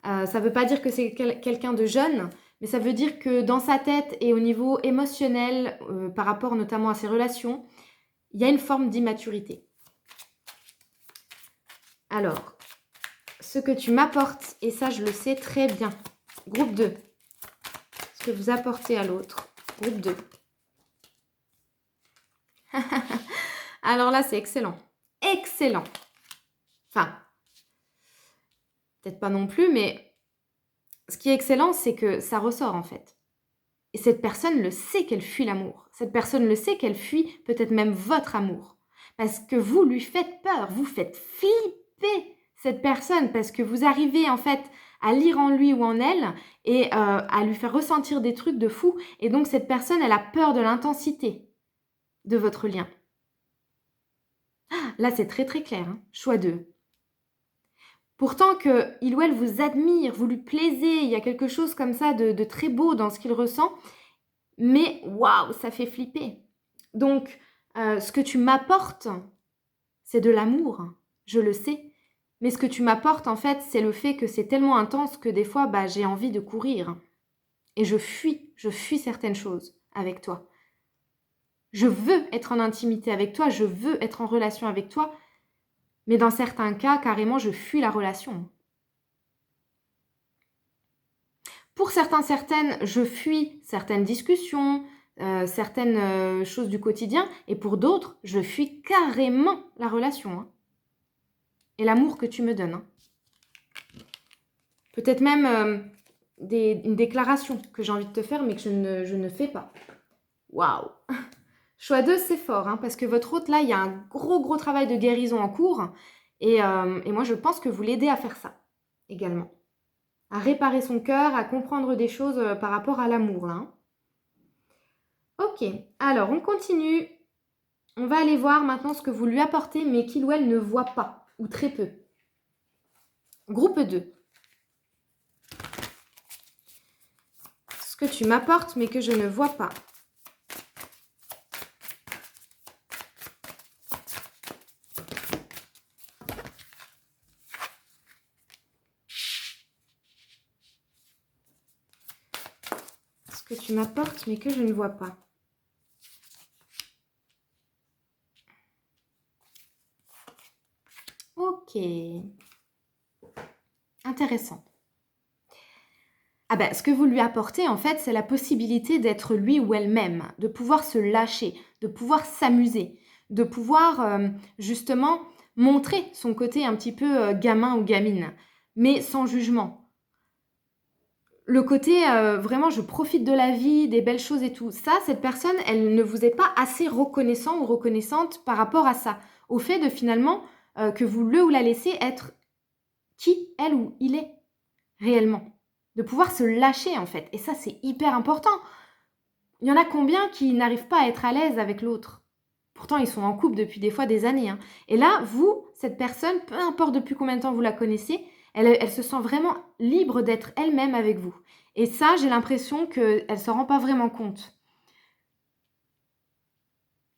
Ça ne veut pas dire que c'est quelqu'un de jeune, mais ça veut dire que dans sa tête et au niveau émotionnel, par rapport notamment à ses relations, il y a une forme d'immaturité. Alors, ce que tu m'apportes, et ça je le sais très bien. Groupe 2. Ce que vous apportez à l'autre. Groupe 2. Alors là, c'est excellent. Excellent. Enfin, peut-être pas non plus, mais ce qui est excellent, c'est que ça ressort en fait. Et cette personne le sait qu'elle fuit l'amour. Cette personne le sait qu'elle fuit peut-être même votre amour. Parce que vous lui faites peur, vous faites flipper cette personne parce que vous arrivez en fait à lire en lui ou en elle et à lui faire ressentir des trucs de fou. Et donc cette personne, elle a peur de l'intensité de votre lien. Là, c'est très très clair, hein. Choix 2. Pourtant qu'il ou elle vous admire, vous lui plaisez, il y a quelque chose comme ça de très beau dans ce qu'il ressent, mais waouh, ça fait flipper. Donc, ce que tu m'apportes, c'est de l'amour, je le sais. Mais ce que tu m'apportes, en fait, c'est le fait que c'est tellement intense que des fois, bah, j'ai envie de courir. Et je fuis certaines choses avec toi. Je veux être en intimité avec toi, je veux être en relation avec toi, mais dans certains cas, carrément, je fuis la relation. Pour certaines, je fuis certaines discussions, certaines choses du quotidien, et pour d'autres, je fuis carrément la relation, hein, et l'amour que tu me donnes, hein. Peut-être même une déclaration que j'ai envie de te faire, mais que je ne fais pas. Waouh! Choix 2, c'est fort, hein, parce que votre hôte, là, il y a un gros, gros travail de guérison en cours, et moi, je pense que vous l'aidez à faire ça, également. À réparer son cœur, à comprendre des choses par rapport à l'amour, là, hein. Ok, alors on continue. On va aller voir maintenant ce que vous lui apportez, mais qu'il ou elle ne voit pas, ou très peu. Groupe 2. Ce que tu m'apportes, mais que je ne vois pas. Ce que tu m'apportes, mais que je ne vois pas. Ok. Intéressant. Ah ben, ce que vous lui apportez, en fait, c'est la possibilité d'être lui ou elle-même, de pouvoir se lâcher, de pouvoir s'amuser, de pouvoir justement montrer son côté un petit peu gamin ou gamine, mais sans jugement. Le côté vraiment je profite de la vie, des belles choses et tout, ça, cette personne, elle ne vous est pas assez reconnaissant ou reconnaissante par rapport à ça. Au fait de finalement que vous le ou la laissez être qui elle ou il est réellement. De pouvoir se lâcher en fait. Et ça, c'est hyper important. Il y en a combien qui n'arrivent pas à être à l'aise avec l'autre? Pourtant, ils sont en couple depuis des fois des années, hein. Et là, vous, cette personne, peu importe depuis combien de temps vous la connaissez, elle se sent vraiment libre d'être elle-même avec vous. Et ça, j'ai l'impression qu'elle ne s'en rend pas vraiment compte.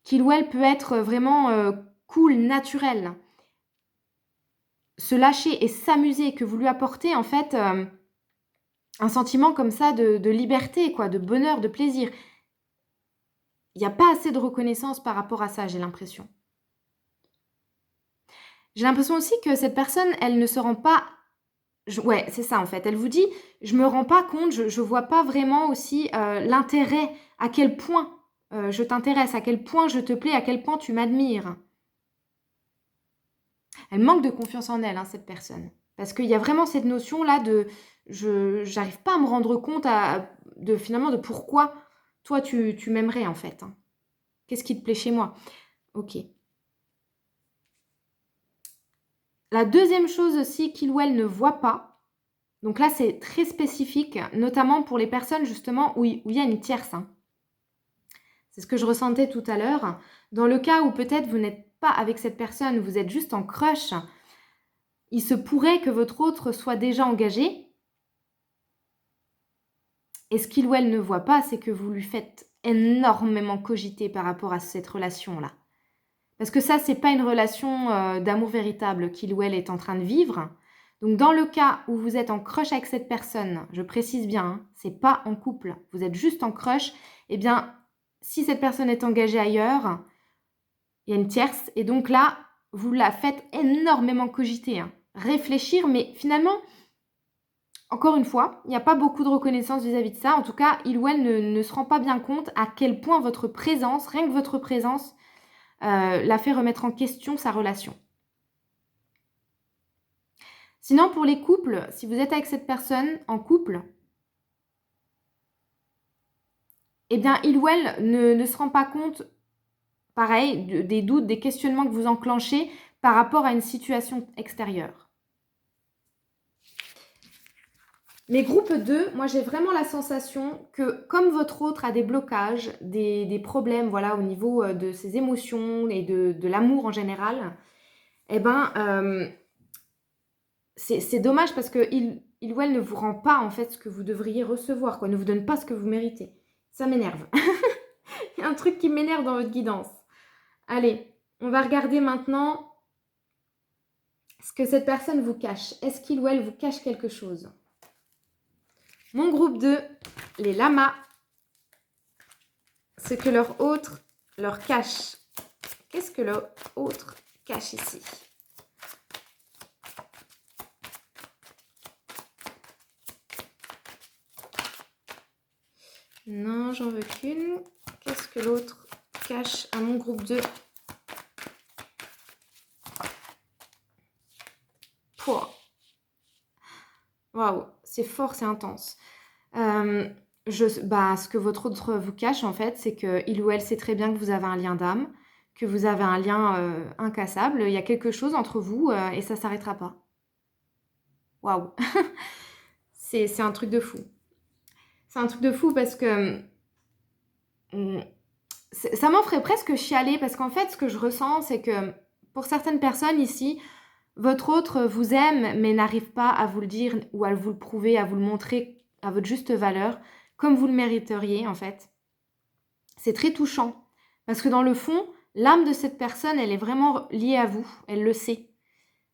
Qu'il ou elle peut être vraiment cool, naturel. Se lâcher et s'amuser, que vous lui apportez en fait un sentiment comme ça de liberté, quoi, de bonheur, de plaisir. Il n'y a pas assez de reconnaissance par rapport à ça, j'ai l'impression. J'ai l'impression aussi que cette personne, elle ne se rend pas... Ouais, c'est ça en fait. Elle vous dit, je me rends pas compte, je vois pas vraiment aussi l'intérêt, à quel point je t'intéresse, à quel point je te plais, à quel point tu m'admires. Elle manque de confiance en elle, hein, cette personne. Parce qu'il y a vraiment cette notion-là de... J'arrive pas à me rendre compte finalement de pourquoi toi tu m'aimerais en fait, hein. Qu'est-ce qui te plaît chez moi? Ok. La deuxième chose aussi qu'il ou elle ne voit pas, donc là c'est très spécifique, notamment pour les personnes justement où il y a une tierce, hein. C'est ce que je ressentais tout à l'heure. Dans le cas où peut-être vous n'êtes pas avec cette personne, vous êtes juste en crush, il se pourrait que votre autre soit déjà engagé. Et ce qu'il ou elle ne voit pas, c'est que vous lui faites énormément cogiter par rapport à cette relation-là. Parce que ça, c'est pas une relation d'amour véritable qu'il ou elle est en train de vivre. Donc dans le cas où vous êtes en crush avec cette personne, je précise bien, hein, c'est pas en couple, vous êtes juste en crush, eh bien, si cette personne est engagée ailleurs, il y a une tierce, et donc là, vous la faites énormément cogiter, hein. Réfléchir, mais finalement, encore une fois, il n'y a pas beaucoup de reconnaissance vis-à-vis de ça. En tout cas, il ou elle ne se rend pas bien compte à quel point votre présence, rien que votre présence, la fait remettre en question sa relation. Sinon, pour les couples, si vous êtes avec cette personne en couple, eh bien, il ou elle ne se rend pas compte, pareil, des doutes, des questionnements que vous enclenchez par rapport à une situation extérieure. Les groupes 2, moi j'ai vraiment la sensation que comme votre autre a des blocages, des problèmes voilà, au niveau de ses émotions et de l'amour en général, eh ben, c'est dommage parce qu'il ou elle ne vous rend pas en fait ce que vous devriez recevoir, quoi, ne vous donne pas ce que vous méritez. Ça m'énerve. Il y a un truc qui m'énerve dans votre guidance. Allez, on va regarder maintenant ce que cette personne vous cache. Est-ce qu'il ou elle vous cache quelque chose? Mon groupe 2, les lamas, ce que leur autre leur cache. Qu'est-ce que leur autre cache ici? Non, j'en veux qu'une. Qu'est-ce que l'autre cache à mon groupe 2? Waouh, c'est fort, c'est intense. Ce que votre autre vous cache, en fait, c'est qu'il ou elle sait très bien que vous avez un lien d'âme, que vous avez un lien incassable. Il y a quelque chose entre vous et ça ne s'arrêtera pas. Waouh. C'est un truc de fou. C'est un truc de fou parce que ça m'en ferait presque chialer parce qu'en fait, ce que je ressens, c'est que pour certaines personnes ici, votre autre vous aime mais n'arrive pas à vous le dire ou à vous le prouver, à vous le montrer à votre juste valeur, comme vous le mériteriez en fait. C'est très touchant parce que dans le fond, l'âme de cette personne, elle est vraiment liée à vous, elle le sait.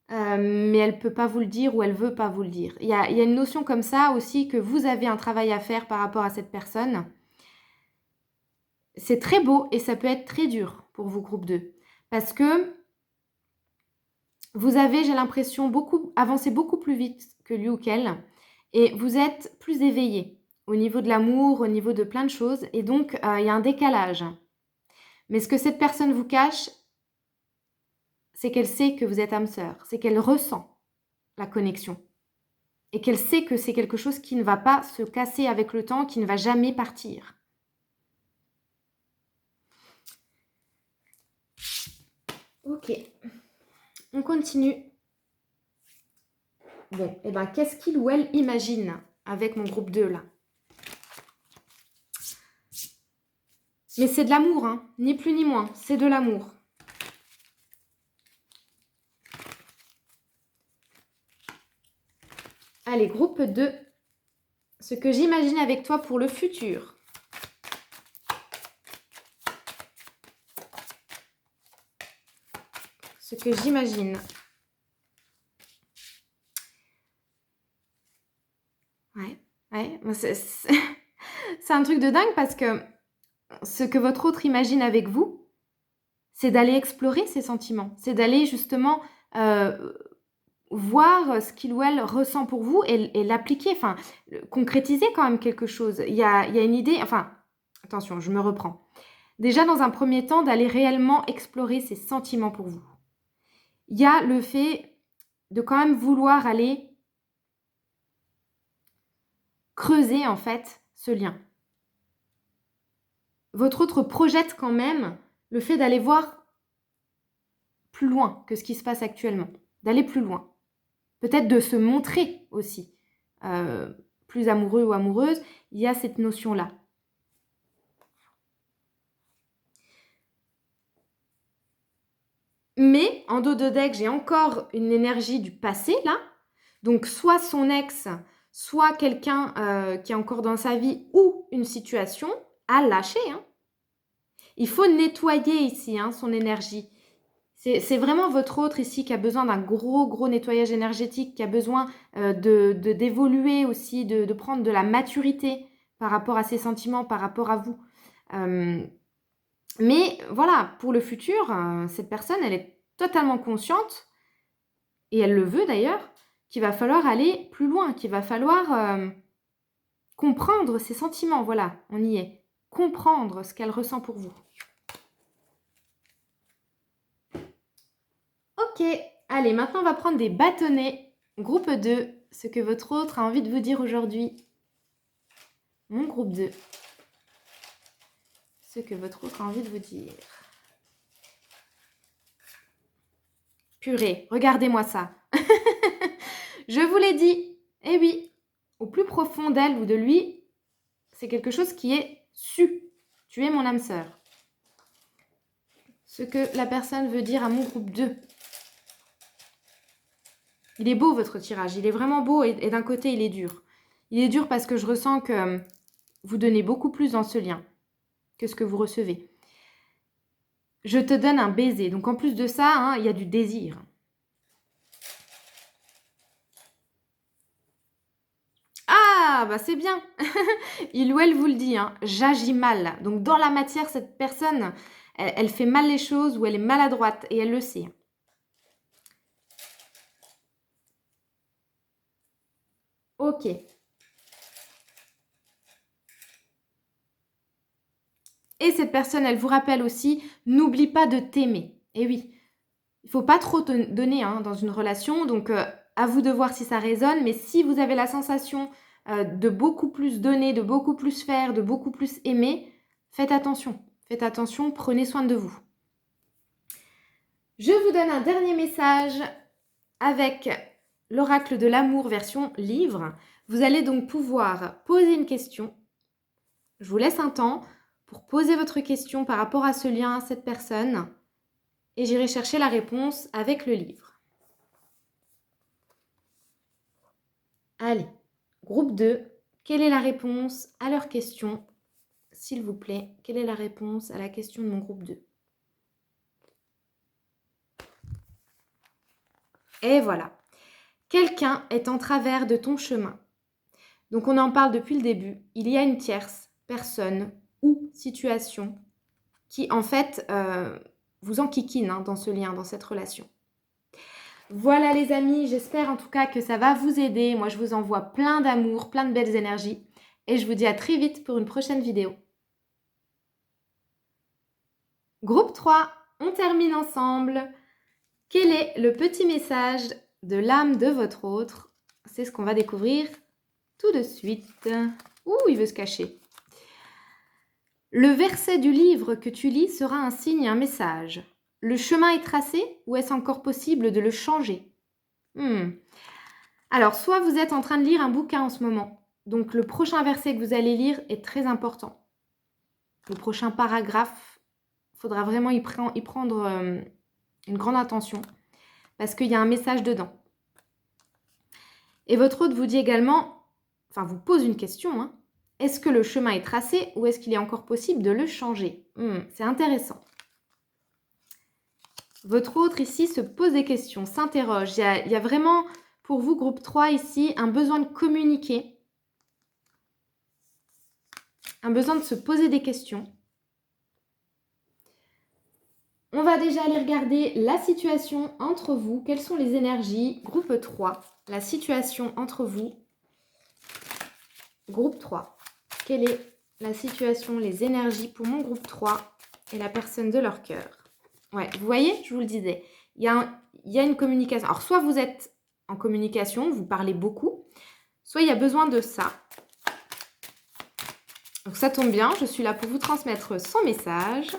Mais elle ne peut pas vous le dire ou elle ne veut pas vous le dire. Il y a une notion comme ça aussi que vous avez un travail à faire par rapport à cette personne. C'est très beau et ça peut être très dur pour vous, groupe 2. Parce que vous avez, j'ai l'impression, avancé beaucoup plus vite que lui ou qu'elle. et vous êtes plus éveillé au niveau de l'amour, au niveau de plein de choses, et donc il y a un décalage. Mais ce que cette personne vous cache, c'est qu'elle sait que vous êtes âme sœur, c'est qu'elle ressent la connexion et qu'elle sait que c'est quelque chose qui ne va pas se casser avec le temps, qui ne va jamais partir. Ok, on continue. Bon, et ben qu'est-ce qu'il ou elle imagine avec mon groupe 2 là? Mais c'est de l'amour, hein, ni plus ni moins, c'est de l'amour. Allez, groupe 2, ce que j'imagine avec toi pour le futur. Ce que j'imagine. Ouais, c'est un truc de dingue parce que ce que votre autre imagine avec vous, c'est d'aller explorer ses sentiments, c'est d'aller justement voir ce qu'il ou elle ressent pour vous et l'appliquer, enfin, concrétiser quand même quelque chose. Il y a une idée, enfin, attention, je me reprends. Déjà, dans un premier temps, d'aller réellement explorer ses sentiments pour vous. Il y a le fait de quand même vouloir aller creuser, en fait, ce lien. Votre autre projette quand même le fait d'aller voir plus loin que ce qui se passe actuellement, d'aller plus loin. Peut-être de se montrer aussi plus amoureux ou amoureuse, il y a cette notion-là. Mais en dos de deck, j'ai encore une énergie du passé là. Donc soit son ex, soit quelqu'un qui est encore dans sa vie ou une situation à lâcher. Hein. Il faut nettoyer ici son énergie. C'est vraiment votre autre ici qui a besoin d'un gros nettoyage énergétique, qui a besoin d'évoluer aussi, de prendre de la maturité par rapport à ses sentiments, par rapport à vous. Mais voilà, pour le futur, cette personne, elle est totalement consciente, et elle le veut d'ailleurs, qu'il va falloir aller plus loin, qu'il va falloir comprendre ses sentiments. Voilà, on y est. Comprendre ce qu'elle ressent pour vous. Ok, allez, maintenant on va prendre des bâtonnets. Groupe 2, ce que votre autre a envie de vous dire aujourd'hui. Mon groupe 2, ce que votre autre a envie de vous dire. Purée, regardez-moi ça. Je vous l'ai dit. Eh oui, au plus profond d'elle ou de lui, c'est quelque chose qui est su. Tu es mon âme sœur. Ce que la personne veut dire à mon groupe 2. Il est beau votre tirage, il est vraiment beau et d'un côté il est dur. Il est dur parce que je ressens que vous donnez beaucoup plus dans ce lien que ce que vous recevez. Je te donne un baiser, donc en plus de ça, il y a du désir. Ah, bah c'est bien. Il ou elle vous le dit, j'agis mal. Donc dans la matière, cette personne, elle fait mal les choses ou elle est maladroite et elle le sait. Ok. Et cette personne, elle vous rappelle aussi, n'oublie pas de t'aimer. Et oui, il ne faut pas trop te donner dans une relation, donc à vous de voir si ça résonne, mais si vous avez la sensation de beaucoup plus donner, de beaucoup plus faire, de beaucoup plus aimer, faites attention, prenez soin de vous. Je vous donne un dernier message avec l'oracle de l'amour version livre. Vous allez donc pouvoir poser une question. Je vous laisse un temps pour poser votre question par rapport à ce lien, à cette personne, et j'irai chercher la réponse avec le livre. Allez, groupe 2, quelle est la réponse à leur question? S'il vous plaît, quelle est la réponse à la question de mon groupe 2? Et voilà. Quelqu'un est en travers de ton chemin. Donc on en parle depuis le début. Il y a une tierce personne ou situation qui en fait vous enquiquine dans ce lien, dans cette relation. Voilà les amis, j'espère en tout cas que ça va vous aider. Moi, je vous envoie plein d'amour, plein de belles énergies. Et je vous dis à très vite pour une prochaine vidéo. Groupe 3, on termine ensemble. Quel est le petit message de l'âme de votre autre? C'est ce qu'on va découvrir tout de suite. Ouh, il veut se cacher. Le verset du livre que tu lis sera un signe, un message. Le chemin est tracé ou est-ce encore possible de le changer? Alors, soit vous êtes en train de lire un bouquin en ce moment, donc le prochain verset que vous allez lire est très important. Le prochain paragraphe, il faudra vraiment y prendre une grande attention parce qu'il y a un message dedans. Et votre hôte vous dit également, enfin vous pose une question, hein, est-ce que le chemin est tracé ou est-ce qu'il est encore possible de le changer? C'est intéressant. Votre autre ici se pose des questions, s'interroge. Il y a vraiment pour vous, groupe 3 ici, un besoin de communiquer, un besoin de se poser des questions. On va déjà aller regarder la situation entre vous. Quelles sont les énergies? Groupe 3, la situation entre vous. Groupe 3, quelle est la situation, les énergies pour mon groupe 3 et la personne de leur cœur? Ouais, vous voyez, je vous le disais, il y a une communication. Alors, soit vous êtes en communication, vous parlez beaucoup, soit il y a besoin de ça. Donc, ça tombe bien, je suis là pour vous transmettre son message.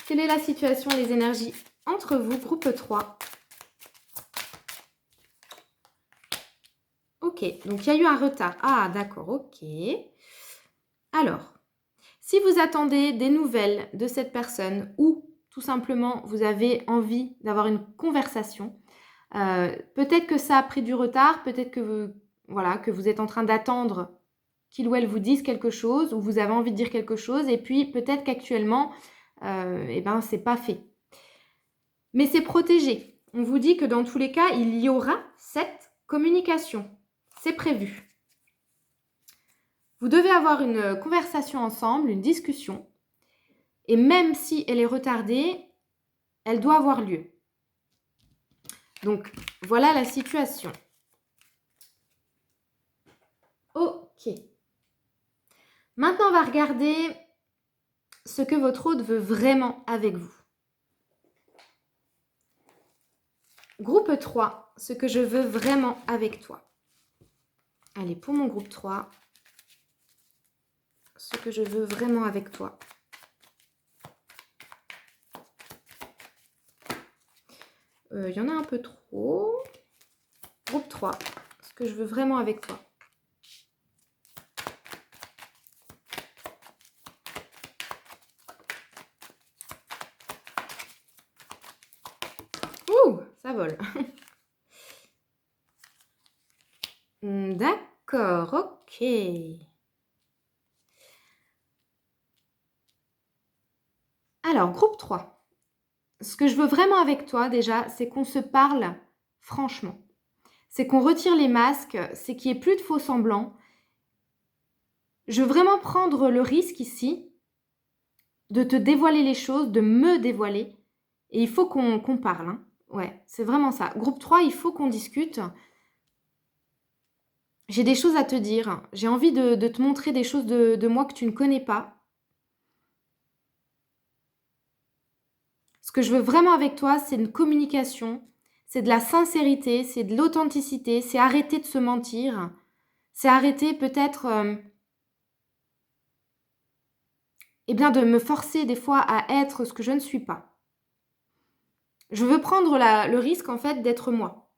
Quelle est la situation, les énergies entre vous, groupe 3? Ok, donc il y a eu un retard. Ah, d'accord, ok. Alors, si vous attendez des nouvelles de cette personne ou tout simplement vous avez envie d'avoir une conversation, peut-être que ça a pris du retard, peut-être que vous êtes en train d'attendre qu'il ou elle vous dise quelque chose ou vous avez envie de dire quelque chose et puis peut-être qu'actuellement, c'est pas fait. Mais c'est protégé. On vous dit que dans tous les cas, il y aura cette communication. C'est prévu. Vous devez avoir une conversation ensemble, une discussion. Et même si elle est retardée, elle doit avoir lieu. Donc, voilà la situation. Ok. Maintenant, on va regarder ce que votre hôte veut vraiment avec vous. Groupe 3, ce que je veux vraiment avec toi. Allez, pour mon groupe 3, ce que je veux vraiment avec toi. Il y en a un peu trop. Groupe 3, ce que je veux vraiment avec toi. Ouh, ça vole. D'accord, ok. Alors, groupe 3. Ce que je veux vraiment avec toi, déjà, c'est qu'on se parle franchement. C'est qu'on retire les masques, c'est qu'il n'y ait plus de faux semblants. Je veux vraiment prendre le risque ici de te dévoiler les choses, de me dévoiler. Et il faut qu'on parle. Hein. Ouais, c'est vraiment ça. Groupe 3, il faut qu'on discute. J'ai des choses à te dire. J'ai envie de te montrer des choses de moi que tu ne connais pas. Ce que je veux vraiment avec toi, c'est une communication, c'est de la sincérité, c'est de l'authenticité, c'est arrêter de se mentir, c'est arrêter peut-être de me forcer des fois à être ce que je ne suis pas. Je veux prendre le risque en fait d'être moi.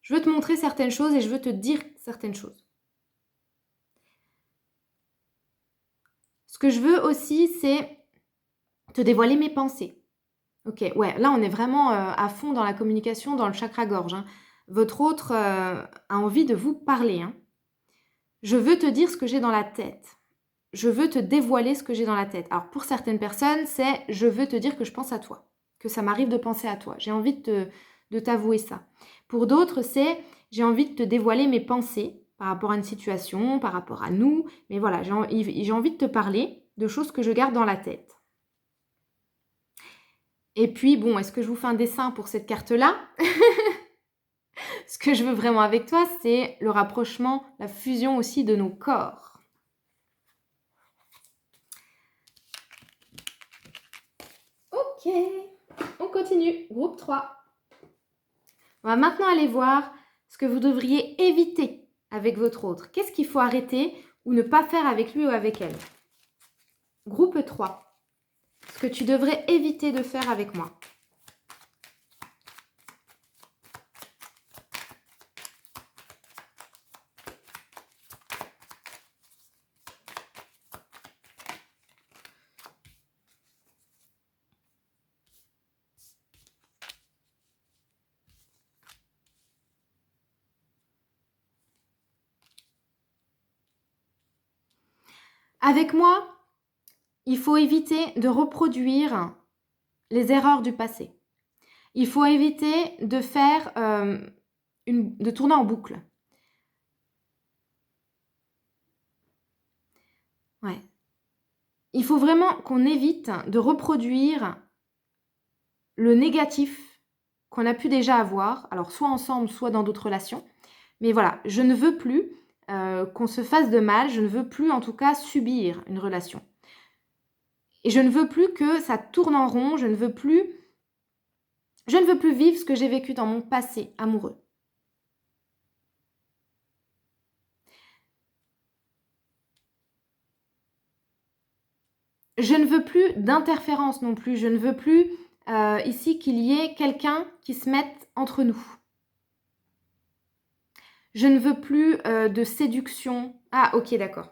Je veux te montrer certaines choses et je veux te dire certaines choses. Ce que je veux aussi, c'est te dévoiler mes pensées. Ok, ouais, là on est vraiment à fond dans la communication, dans le chakra-gorge. Hein. Votre autre a envie de vous parler. Hein. Je veux te dire ce que j'ai dans la tête. Je veux te dévoiler ce que j'ai dans la tête. Alors pour certaines personnes, c'est je veux te dire que je pense à toi, que ça m'arrive de penser à toi. J'ai envie de t'avouer ça. Pour d'autres, c'est j'ai envie de te dévoiler mes pensées par rapport à une situation, par rapport à nous. Mais voilà, j'ai envie de te parler de choses que je garde dans la tête. Et puis, bon, est-ce que je vous fais un dessin pour cette carte-là? Ce que je veux vraiment avec toi, c'est le rapprochement, la fusion aussi de nos corps. Ok, on continue. Groupe 3. On va maintenant aller voir ce que vous devriez éviter avec votre autre. Qu'est-ce qu'il faut arrêter ou ne pas faire avec lui ou avec elle? Groupe 3. Ce que tu devrais éviter de faire avec moi. Avec moi, il faut éviter de reproduire les erreurs du passé. Il faut éviter de faire, de tourner en boucle. Ouais. Il faut vraiment qu'on évite de reproduire le négatif qu'on a pu déjà avoir, alors soit ensemble, soit dans d'autres relations. Mais voilà, je ne veux plus qu'on se fasse de mal, je ne veux plus en tout cas subir une relation. Et je ne veux plus que ça tourne en rond, je ne veux plus vivre ce que j'ai vécu dans mon passé amoureux. Je ne veux plus d'interférence non plus, je ne veux plus ici qu'il y ait quelqu'un qui se mette entre nous. Je ne veux plus de séduction. Ah, ok, d'accord.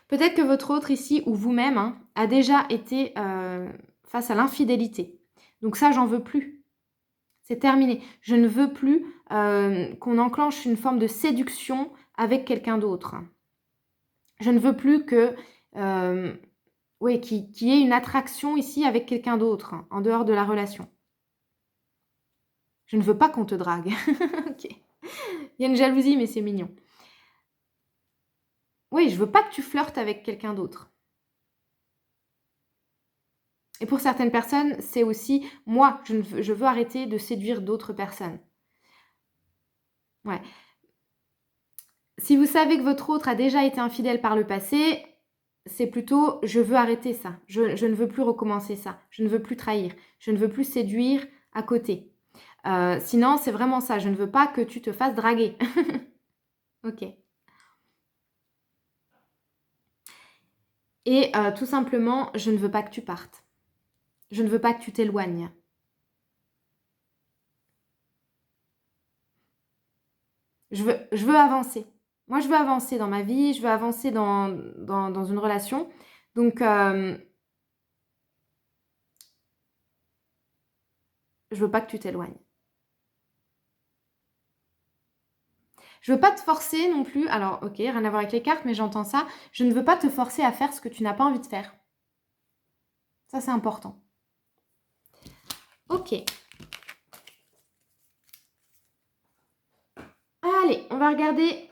Peut-être que votre autre ici, ou vous-même, a déjà été face à l'infidélité. Donc ça, j'en veux plus. C'est terminé. Je ne veux plus qu'on enclenche une forme de séduction avec quelqu'un d'autre. Je ne veux plus que... qu'il y ait une attraction ici avec quelqu'un d'autre, en dehors de la relation. Je ne veux pas qu'on te drague. Ok. Il y a une jalousie, mais c'est mignon. Oui, je veux pas que tu flirtes avec quelqu'un d'autre. Et pour certaines personnes, c'est aussi, moi, je veux arrêter de séduire d'autres personnes. Ouais. Si vous savez que votre autre a déjà été infidèle par le passé, c'est plutôt, je veux arrêter ça. Je ne veux plus recommencer ça. Je ne veux plus trahir. Je ne veux plus séduire à côté. Sinon, c'est vraiment ça. Je ne veux pas que tu te fasses draguer. Ok. Et tout simplement, je ne veux pas que tu partes. Je ne veux pas que tu t'éloignes. Je veux avancer. Moi, je veux avancer dans ma vie, je veux avancer dans une relation. Donc, je veux pas que tu t'éloignes. Je veux pas te forcer non plus. Alors, ok, rien à voir avec les cartes, mais j'entends ça. Je ne veux pas te forcer à faire ce que tu n'as pas envie de faire. Ça, c'est important. Ok. Allez, on va regarder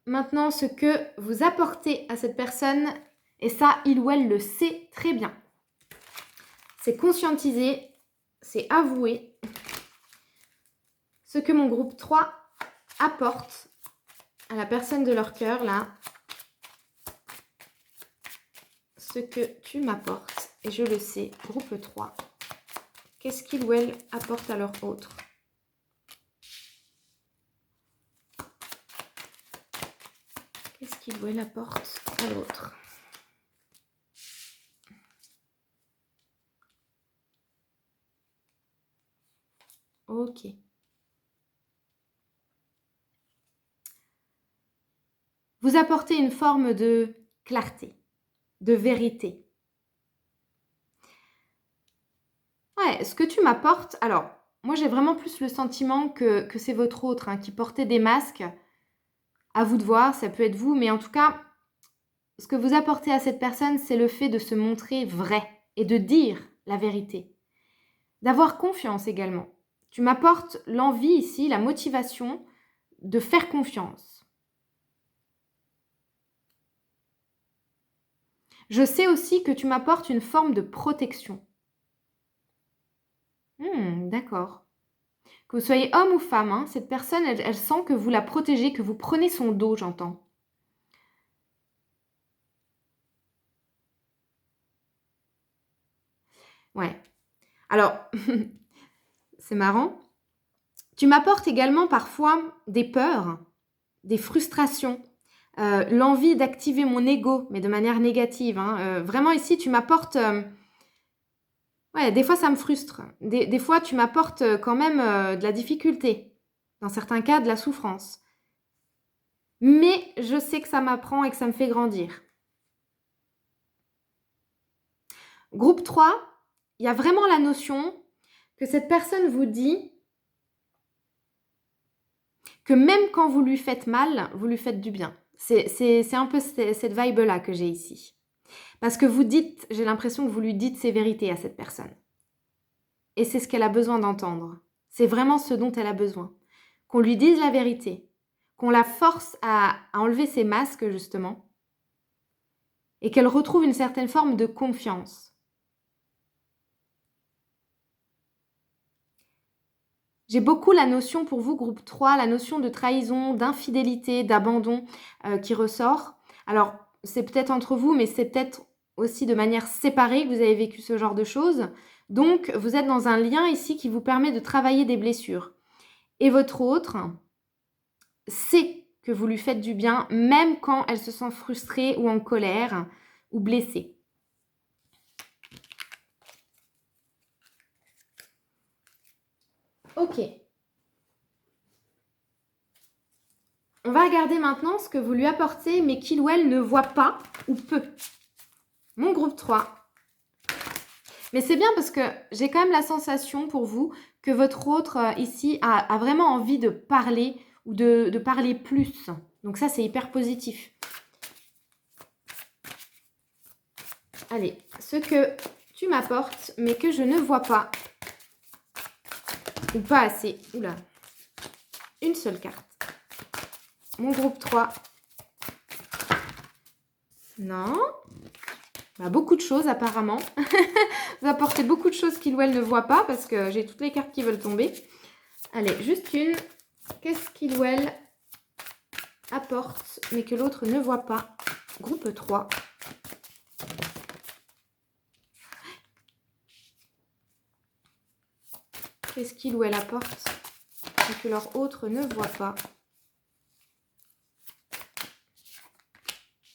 maintenant ce que vous apportez à cette personne. Et ça, il ou elle le sait très bien. C'est conscientiser, c'est avouer ce que mon groupe 3 apporte à la personne de leur cœur, là. Ce que tu m'apportes, et je le sais, groupe 3. Qu'est-ce qu'il ou elle apporte à leur autre? Qu'est-ce qu'il ou elle apporte à l'autre? Ok. Vous apportez une forme de clarté, de vérité. Ouais, ce que tu m'apportes, alors, moi j'ai vraiment plus le sentiment que c'est votre autre qui portait des masques. À vous de voir, ça peut être vous, mais en tout cas, ce que vous apportez à cette personne, c'est le fait de se montrer vrai et de dire la vérité. D'avoir confiance également. Tu m'apportes l'envie ici, la motivation de faire confiance. Je sais aussi que tu m'apportes une forme de protection. D'accord. Que vous soyez homme ou femme, hein, cette personne, elle sent que vous la protégez, que vous prenez son dos, j'entends. Ouais. Alors, c'est marrant. Tu m'apportes également parfois des peurs, des frustrations, l'envie d'activer mon ego, mais de manière négative, hein. Vraiment ici, tu m'apportes, ouais, des fois ça me frustre. Des fois, tu m'apportes, quand même, de la difficulté. Dans certains cas, de la souffrance. Mais je sais que ça m'apprend et que ça me fait grandir. Groupe 3, il y a vraiment la notion que cette personne vous dit que même quand vous lui faites mal, vous lui faites du bien. C'est un peu cette vibe-là que j'ai ici. Parce que vous dites, j'ai l'impression que vous lui dites ses vérités à cette personne. Et c'est ce qu'elle a besoin d'entendre. C'est vraiment ce dont elle a besoin. Qu'on lui dise la vérité. Qu'on la force à enlever ses masques, justement. Et qu'elle retrouve une certaine forme de confiance. J'ai beaucoup la notion pour vous, groupe 3, la notion de trahison, d'infidélité, d'abandon qui ressort. Alors, c'est peut-être entre vous, mais c'est peut-être aussi de manière séparée que vous avez vécu ce genre de choses. Donc, vous êtes dans un lien ici qui vous permet de travailler des blessures. Et votre autre sait que vous lui faites du bien, même quand elle se sent frustrée ou en colère ou blessée. Ok. On va regarder maintenant ce que vous lui apportez, mais qu'il ou elle ne voit pas ou peu. Mon groupe 3. Mais c'est bien parce que j'ai quand même la sensation pour vous que votre autre ici a vraiment envie de parler ou de parler plus. Donc ça, c'est hyper positif. Allez, ce que tu m'apportes, mais que je ne vois pas. Ou pas assez. Oula. Une seule carte. Mon groupe 3. Non. Bah, beaucoup de choses apparemment. Vous apportez beaucoup de choses qu'il ou elle ne voit pas parce que j'ai toutes les cartes qui veulent tomber. Allez, juste une. Qu'est-ce qu'il ou elle apporte mais que l'autre ne voit pas? Groupe 3. Qu'est-ce qu'il ou elle apporte et que leur autre ne voit pas?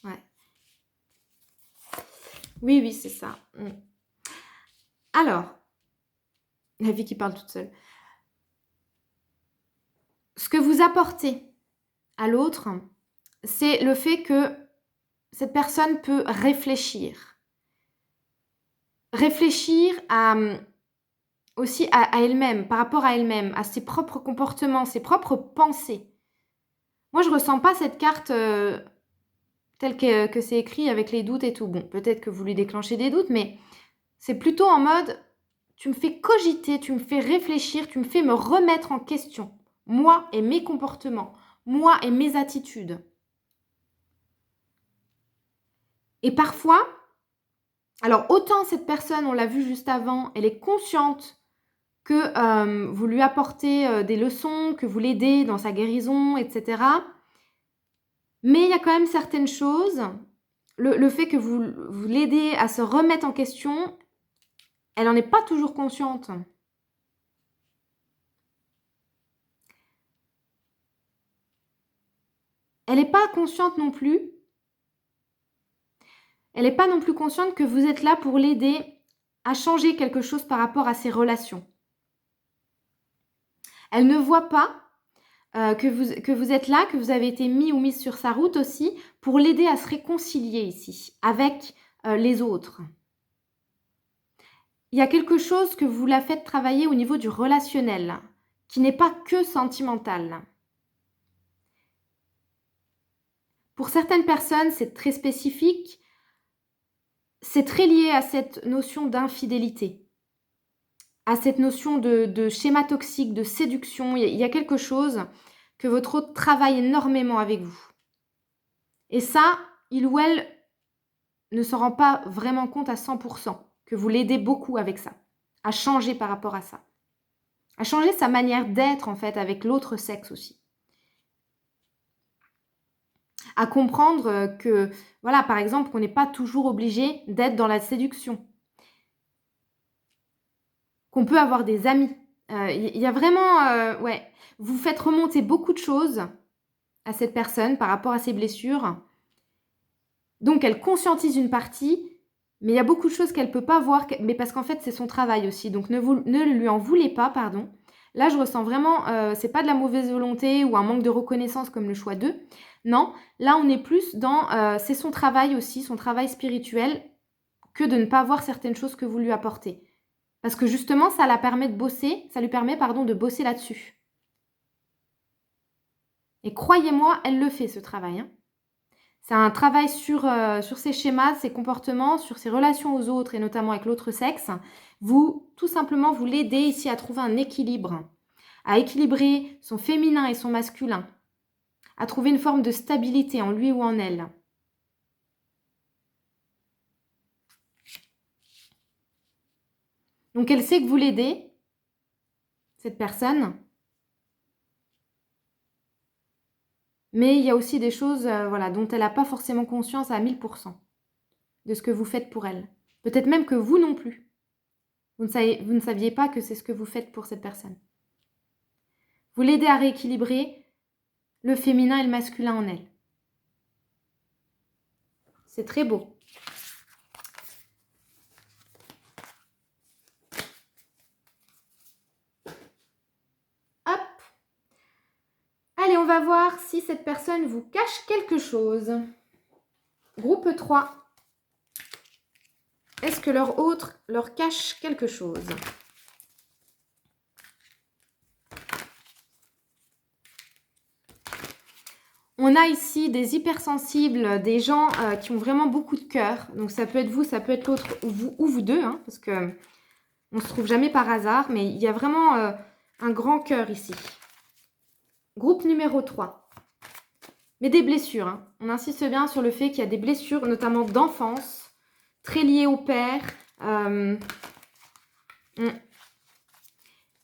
Ouais. Oui, oui, c'est ça. Alors, la vie qui parle toute seule. Ce que vous apportez à l'autre, c'est le fait que cette personne peut réfléchir. Réfléchir aussi à elle-même, par rapport à elle-même, à ses propres comportements, ses propres pensées. Moi, je ne ressens pas cette carte telle que c'est écrit avec les doutes et tout. Bon, peut-être que vous lui déclenchez des doutes, mais c'est plutôt en mode, tu me fais cogiter, tu me fais réfléchir, tu me fais me remettre en question. Moi et mes comportements, moi et mes attitudes. Et parfois, alors autant cette personne, on l'a vu juste avant, elle est consciente que vous lui apportez des leçons, que vous l'aidez dans sa guérison, etc. Mais il y a quand même certaines choses, le fait que vous l'aidez à se remettre en question, elle n'en est pas toujours consciente. Elle n'est pas consciente non plus. Elle n'est pas non plus consciente que vous êtes là pour l'aider à changer quelque chose par rapport à ses relations. Elle ne voit pas que vous êtes là, que vous avez été mis ou mise sur sa route aussi pour l'aider à se réconcilier ici avec les autres. Il y a quelque chose que vous la faites travailler au niveau du relationnel, qui n'est pas que sentimental. Pour certaines personnes, c'est très spécifique. C'est très lié à cette notion d'infidélité, à cette notion de schéma toxique, de séduction. Il y a quelque chose que votre autre travaille énormément avec vous. Et ça, il ou elle ne s'en rend pas vraiment compte à 100%, que vous l'aidez beaucoup avec ça, à changer par rapport à ça. à changer sa manière d'être en fait avec l'autre sexe aussi. À comprendre que, voilà, par exemple, qu'on n'est pas toujours obligé d'être dans la séduction. Qu'on peut avoir des amis. Il y a vraiment, ouais, vous faites remonter beaucoup de choses à cette personne par rapport à ses blessures. Donc elle conscientise une partie, mais il y a beaucoup de choses qu'elle peut pas voir, mais parce qu'en fait c'est son travail aussi. Donc ne lui en voulez pas, pardon. Là je ressens vraiment, c'est pas de la mauvaise volonté ou un manque de reconnaissance comme le choix 2. Non, là on est plus dans, c'est son travail aussi, son travail spirituel, que de ne pas voir certaines choses que vous lui apportez. Parce que justement ça la permet de bosser, ça lui permet, pardon, de bosser là-dessus. Et croyez-moi, elle le fait ce travail, hein. C'est un travail sur ses schémas, ses comportements, sur ses relations aux autres et notamment avec l'autre sexe. Vous, tout simplement, vous l'aidez ici à trouver un équilibre, à équilibrer son féminin et son masculin, à trouver une forme de stabilité en lui ou en elle. Donc elle sait que vous l'aidez, cette personne. Mais il y a aussi des choses voilà, dont elle n'a pas forcément conscience à 1000% de ce que vous faites pour elle. Peut-être même que vous non plus. Vous ne saviez pas que c'est ce que vous faites pour cette personne. Vous l'aidez à rééquilibrer le féminin et le masculin en elle. C'est très beau. Hop. Allez, on va voir si cette personne vous cache quelque chose. Groupe 3. Est-ce que leur autre leur cache quelque chose ? On a ici des hypersensibles, des gens qui ont vraiment beaucoup de cœur. Donc ça peut être vous, ça peut être l'autre ou vous deux, hein, parce que on ne se trouve jamais par hasard, mais il y a vraiment un grand cœur ici. Groupe numéro 3. Mais des blessures. Hein. On insiste bien sur le fait qu'il y a des blessures, notamment d'enfance, très liées au père.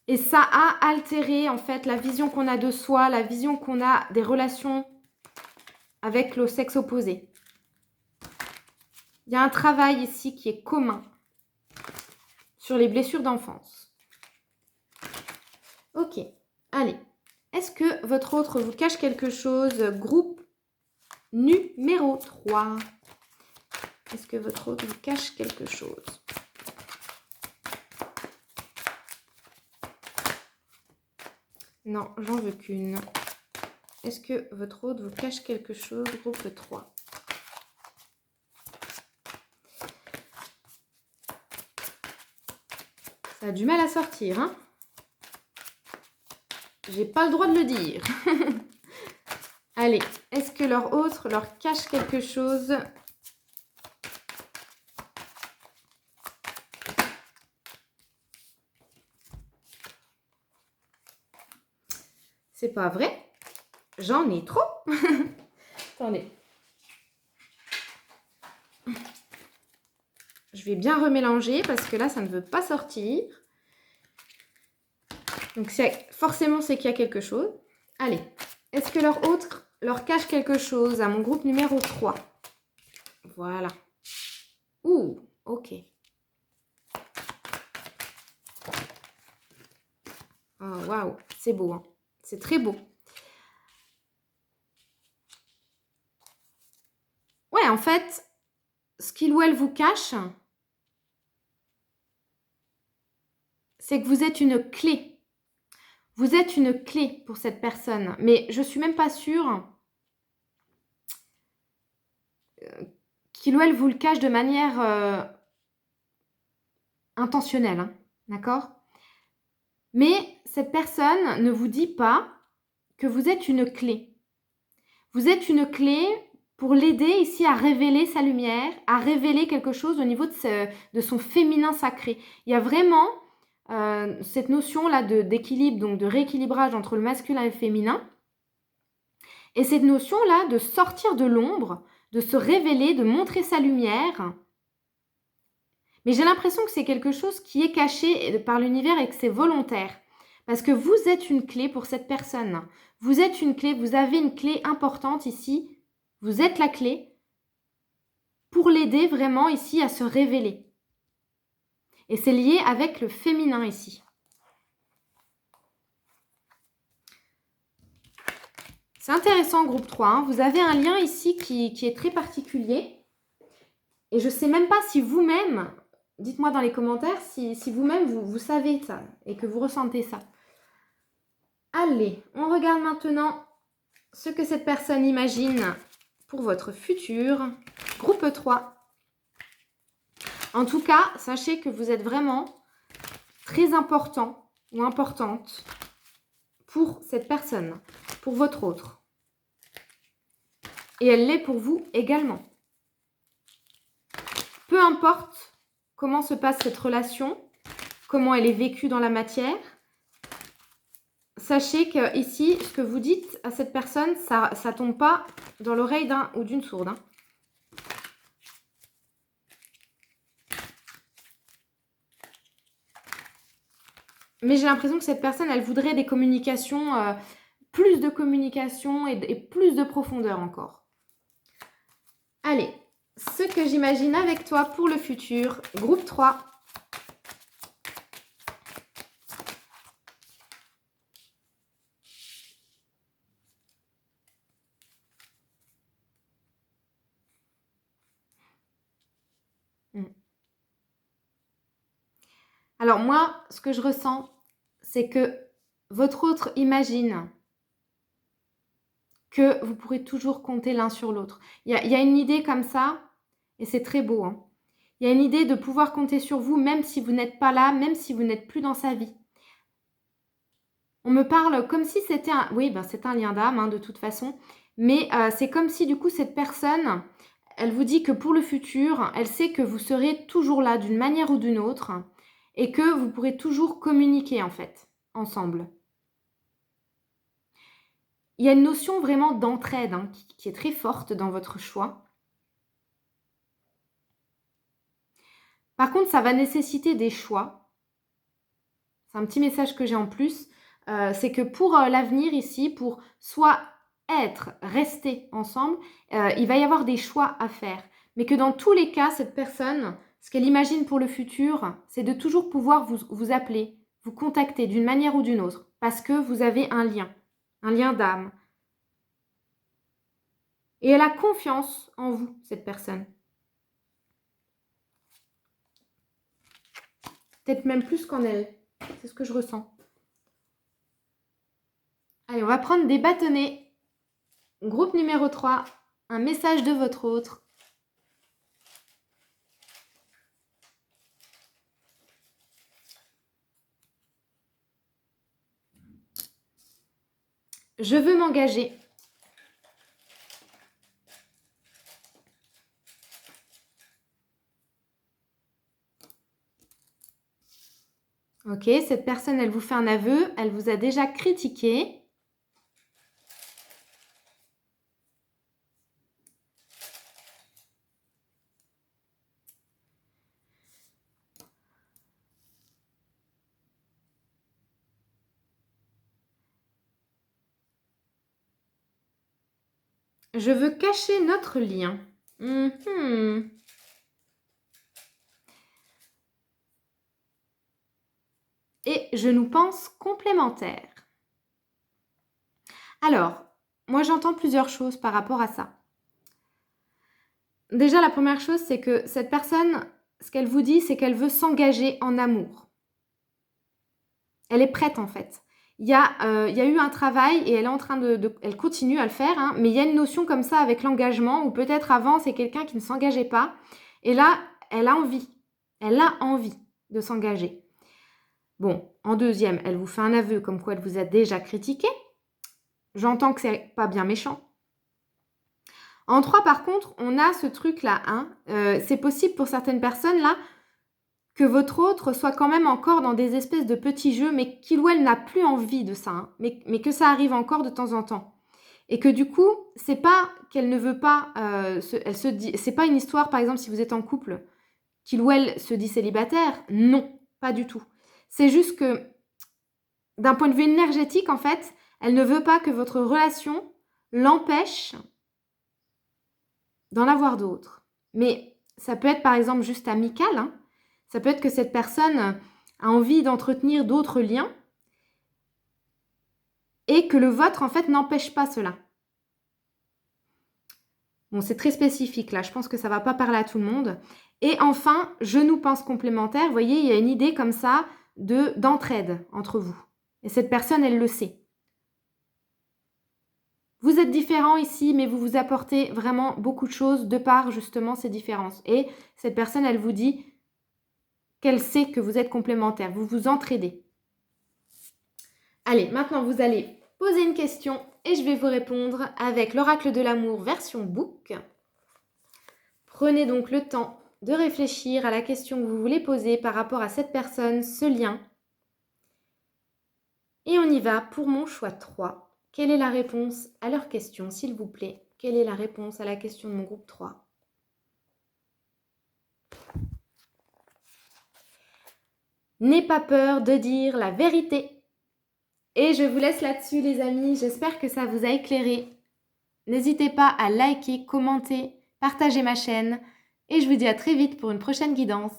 Et ça a altéré en fait la vision qu'on a de soi, la vision qu'on a des relations avec le sexe opposé. Il y a un travail ici qui est commun sur les blessures d'enfance. Ok, allez. Est-ce que votre autre vous cache quelque chose? Groupe numéro 3. Est-ce que votre autre vous cache quelque chose? Non, j'en veux qu'une. Est-ce que votre autre vous cache quelque chose? Groupe 3. Ça a du mal à sortir, hein? J'ai pas le droit de le dire. Allez, est-ce que leur autre leur cache quelque chose? C'est pas vrai. J'en ai trop. Attendez. Je vais bien remélanger parce que là, ça ne veut pas sortir. Donc, forcément, c'est qu'il y a quelque chose. Allez. Est-ce que leur autre leur cache quelque chose à mon groupe numéro 3? Voilà. Ouh, ok. Oh, waouh, c'est beau. Hein. C'est très beau. Ouais, en fait, ce qu'il ou elle vous cache, c'est que vous êtes une clé. Vous êtes une clé pour cette personne. Mais je ne suis même pas sûre qu'il ou elle vous le cache de manière intentionnelle. Hein, d'accord ? Mais cette personne ne vous dit pas que vous êtes une clé. Vous êtes une clé pour l'aider ici à révéler sa lumière, à révéler quelque chose au niveau de son féminin sacré. Il y a vraiment cette notion-là d'équilibre, donc de rééquilibrage entre le masculin et le féminin. Et cette notion-là de sortir de l'ombre, de se révéler, de montrer sa lumière. Mais j'ai l'impression que c'est quelque chose qui est caché par l'univers et que c'est volontaire. Parce que vous êtes une clé pour cette personne. Vous êtes une clé, vous avez une clé importante ici. Vous êtes la clé pour l'aider vraiment ici à se révéler. Et c'est lié avec le féminin ici. C'est intéressant, groupe 3. Hein. Vous avez un lien ici qui est très particulier. Et je ne sais même pas si vous-même, dites-moi dans les commentaires, si vous-même vous savez ça et que vous ressentez ça. Allez, on regarde maintenant ce que cette personne imagine pour votre futur. Groupe 3. En tout cas, sachez que vous êtes vraiment très important ou importante pour cette personne, pour votre autre. Et elle l'est pour vous également. Peu importe comment se passe cette relation, comment elle est vécue dans la matière, sachez que ici, ce que vous dites à cette personne, ça ne tombe pas dans l'oreille d'un ou d'une sourde. Hein. Mais j'ai l'impression que cette personne, elle voudrait des communications, plus de communication et plus de profondeur encore. Allez, ce que j'imagine avec toi pour le futur, groupe 3. Alors moi, ce que je ressens, c'est que votre autre imagine que vous pourrez toujours compter l'un sur l'autre. Il y a une idée comme ça, et c'est très beau. Hein. Il y a une idée de pouvoir compter sur vous, même si vous n'êtes pas là, même si vous n'êtes plus dans sa vie. On me parle comme si c'était un... Oui, ben c'est un lien d'âme, hein, de toute façon. Mais c'est comme si, du coup, cette personne, elle vous dit que pour le futur, elle sait que vous serez toujours là d'une manière ou d'une autre et que vous pourrez toujours communiquer, en fait, ensemble. Il y a une notion vraiment d'entraide hein, qui est très forte dans votre choix. Par contre, ça va nécessiter des choix. C'est un petit message que j'ai en plus. C'est que pour l'avenir ici, pour soit rester ensemble, il va y avoir des choix à faire. Mais que dans tous les cas, cette personne, ce qu'elle imagine pour le futur, c'est de toujours pouvoir vous appeler, vous contacter d'une manière ou d'une autre. Parce que vous avez un lien d'âme. Et elle a confiance en vous, cette personne. Peut-être même plus qu'en elle. C'est ce que je ressens. Allez, on va prendre des bâtonnets. Groupe numéro 3. Un message de votre autre. Je veux m'engager. Ok, cette personne, elle vous fait un aveu. Elle vous a déjà critiqué. Je veux cacher notre lien. Et je nous pense complémentaires. Alors, moi j'entends plusieurs choses par rapport à ça. Déjà, la première chose, c'est que cette personne, ce qu'elle vous dit, c'est qu'elle veut s'engager en amour. Elle est prête en fait. Il y a eu un travail et elle est en train elle continue à le faire, hein, mais il y a une notion comme ça avec l'engagement où peut-être avant c'est quelqu'un qui ne s'engageait pas et là elle a envie de s'engager. Bon, en deuxième, elle vous fait un aveu comme quoi elle vous a déjà critiqué. J'entends que c'est pas bien méchant. En 3, par contre, on a ce truc-là. Hein, c'est possible pour certaines personnes là que votre autre soit quand même encore dans des espèces de petits jeux, mais qu'il ou elle n'a plus envie de ça, hein, mais que ça arrive encore de temps en temps. Et que du coup, c'est pas qu'elle ne veut pas, c'est pas une histoire, par exemple, si vous êtes en couple, qu'il ou elle se dit célibataire, non, pas du tout. C'est juste que d'un point de vue énergétique, en fait, elle ne veut pas que votre relation l'empêche d'en avoir d'autres. Mais ça peut être par exemple juste amical, hein. Ça peut être que cette personne a envie d'entretenir d'autres liens et que le vôtre, en fait, n'empêche pas cela. Bon, c'est très spécifique là, je pense que ça ne va pas parler à tout le monde. Et enfin, je nous pense complémentaires. Vous voyez, il y a une idée comme ça d'entraide entre vous. Et cette personne, elle le sait. Vous êtes différents ici, mais vous vous apportez vraiment beaucoup de choses de par justement ces différences. Et cette personne, elle vous dit qu'elle sait que vous êtes complémentaires, vous vous entraidez. Allez, maintenant vous allez poser une question et je vais vous répondre avec l'oracle de l'amour version book. Prenez donc le temps de réfléchir à la question que vous voulez poser par rapport à cette personne, ce lien. Et on y va pour mon choix 3. Quelle est la réponse à leur question, s'il vous plaît? Quelle est la réponse à la question de mon groupe 3? N'aie pas peur de dire la vérité. Et je vous laisse là-dessus, les amis. J'espère que ça vous a éclairé. N'hésitez pas à liker, commenter, partager ma chaîne. Et je vous dis à très vite pour une prochaine guidance.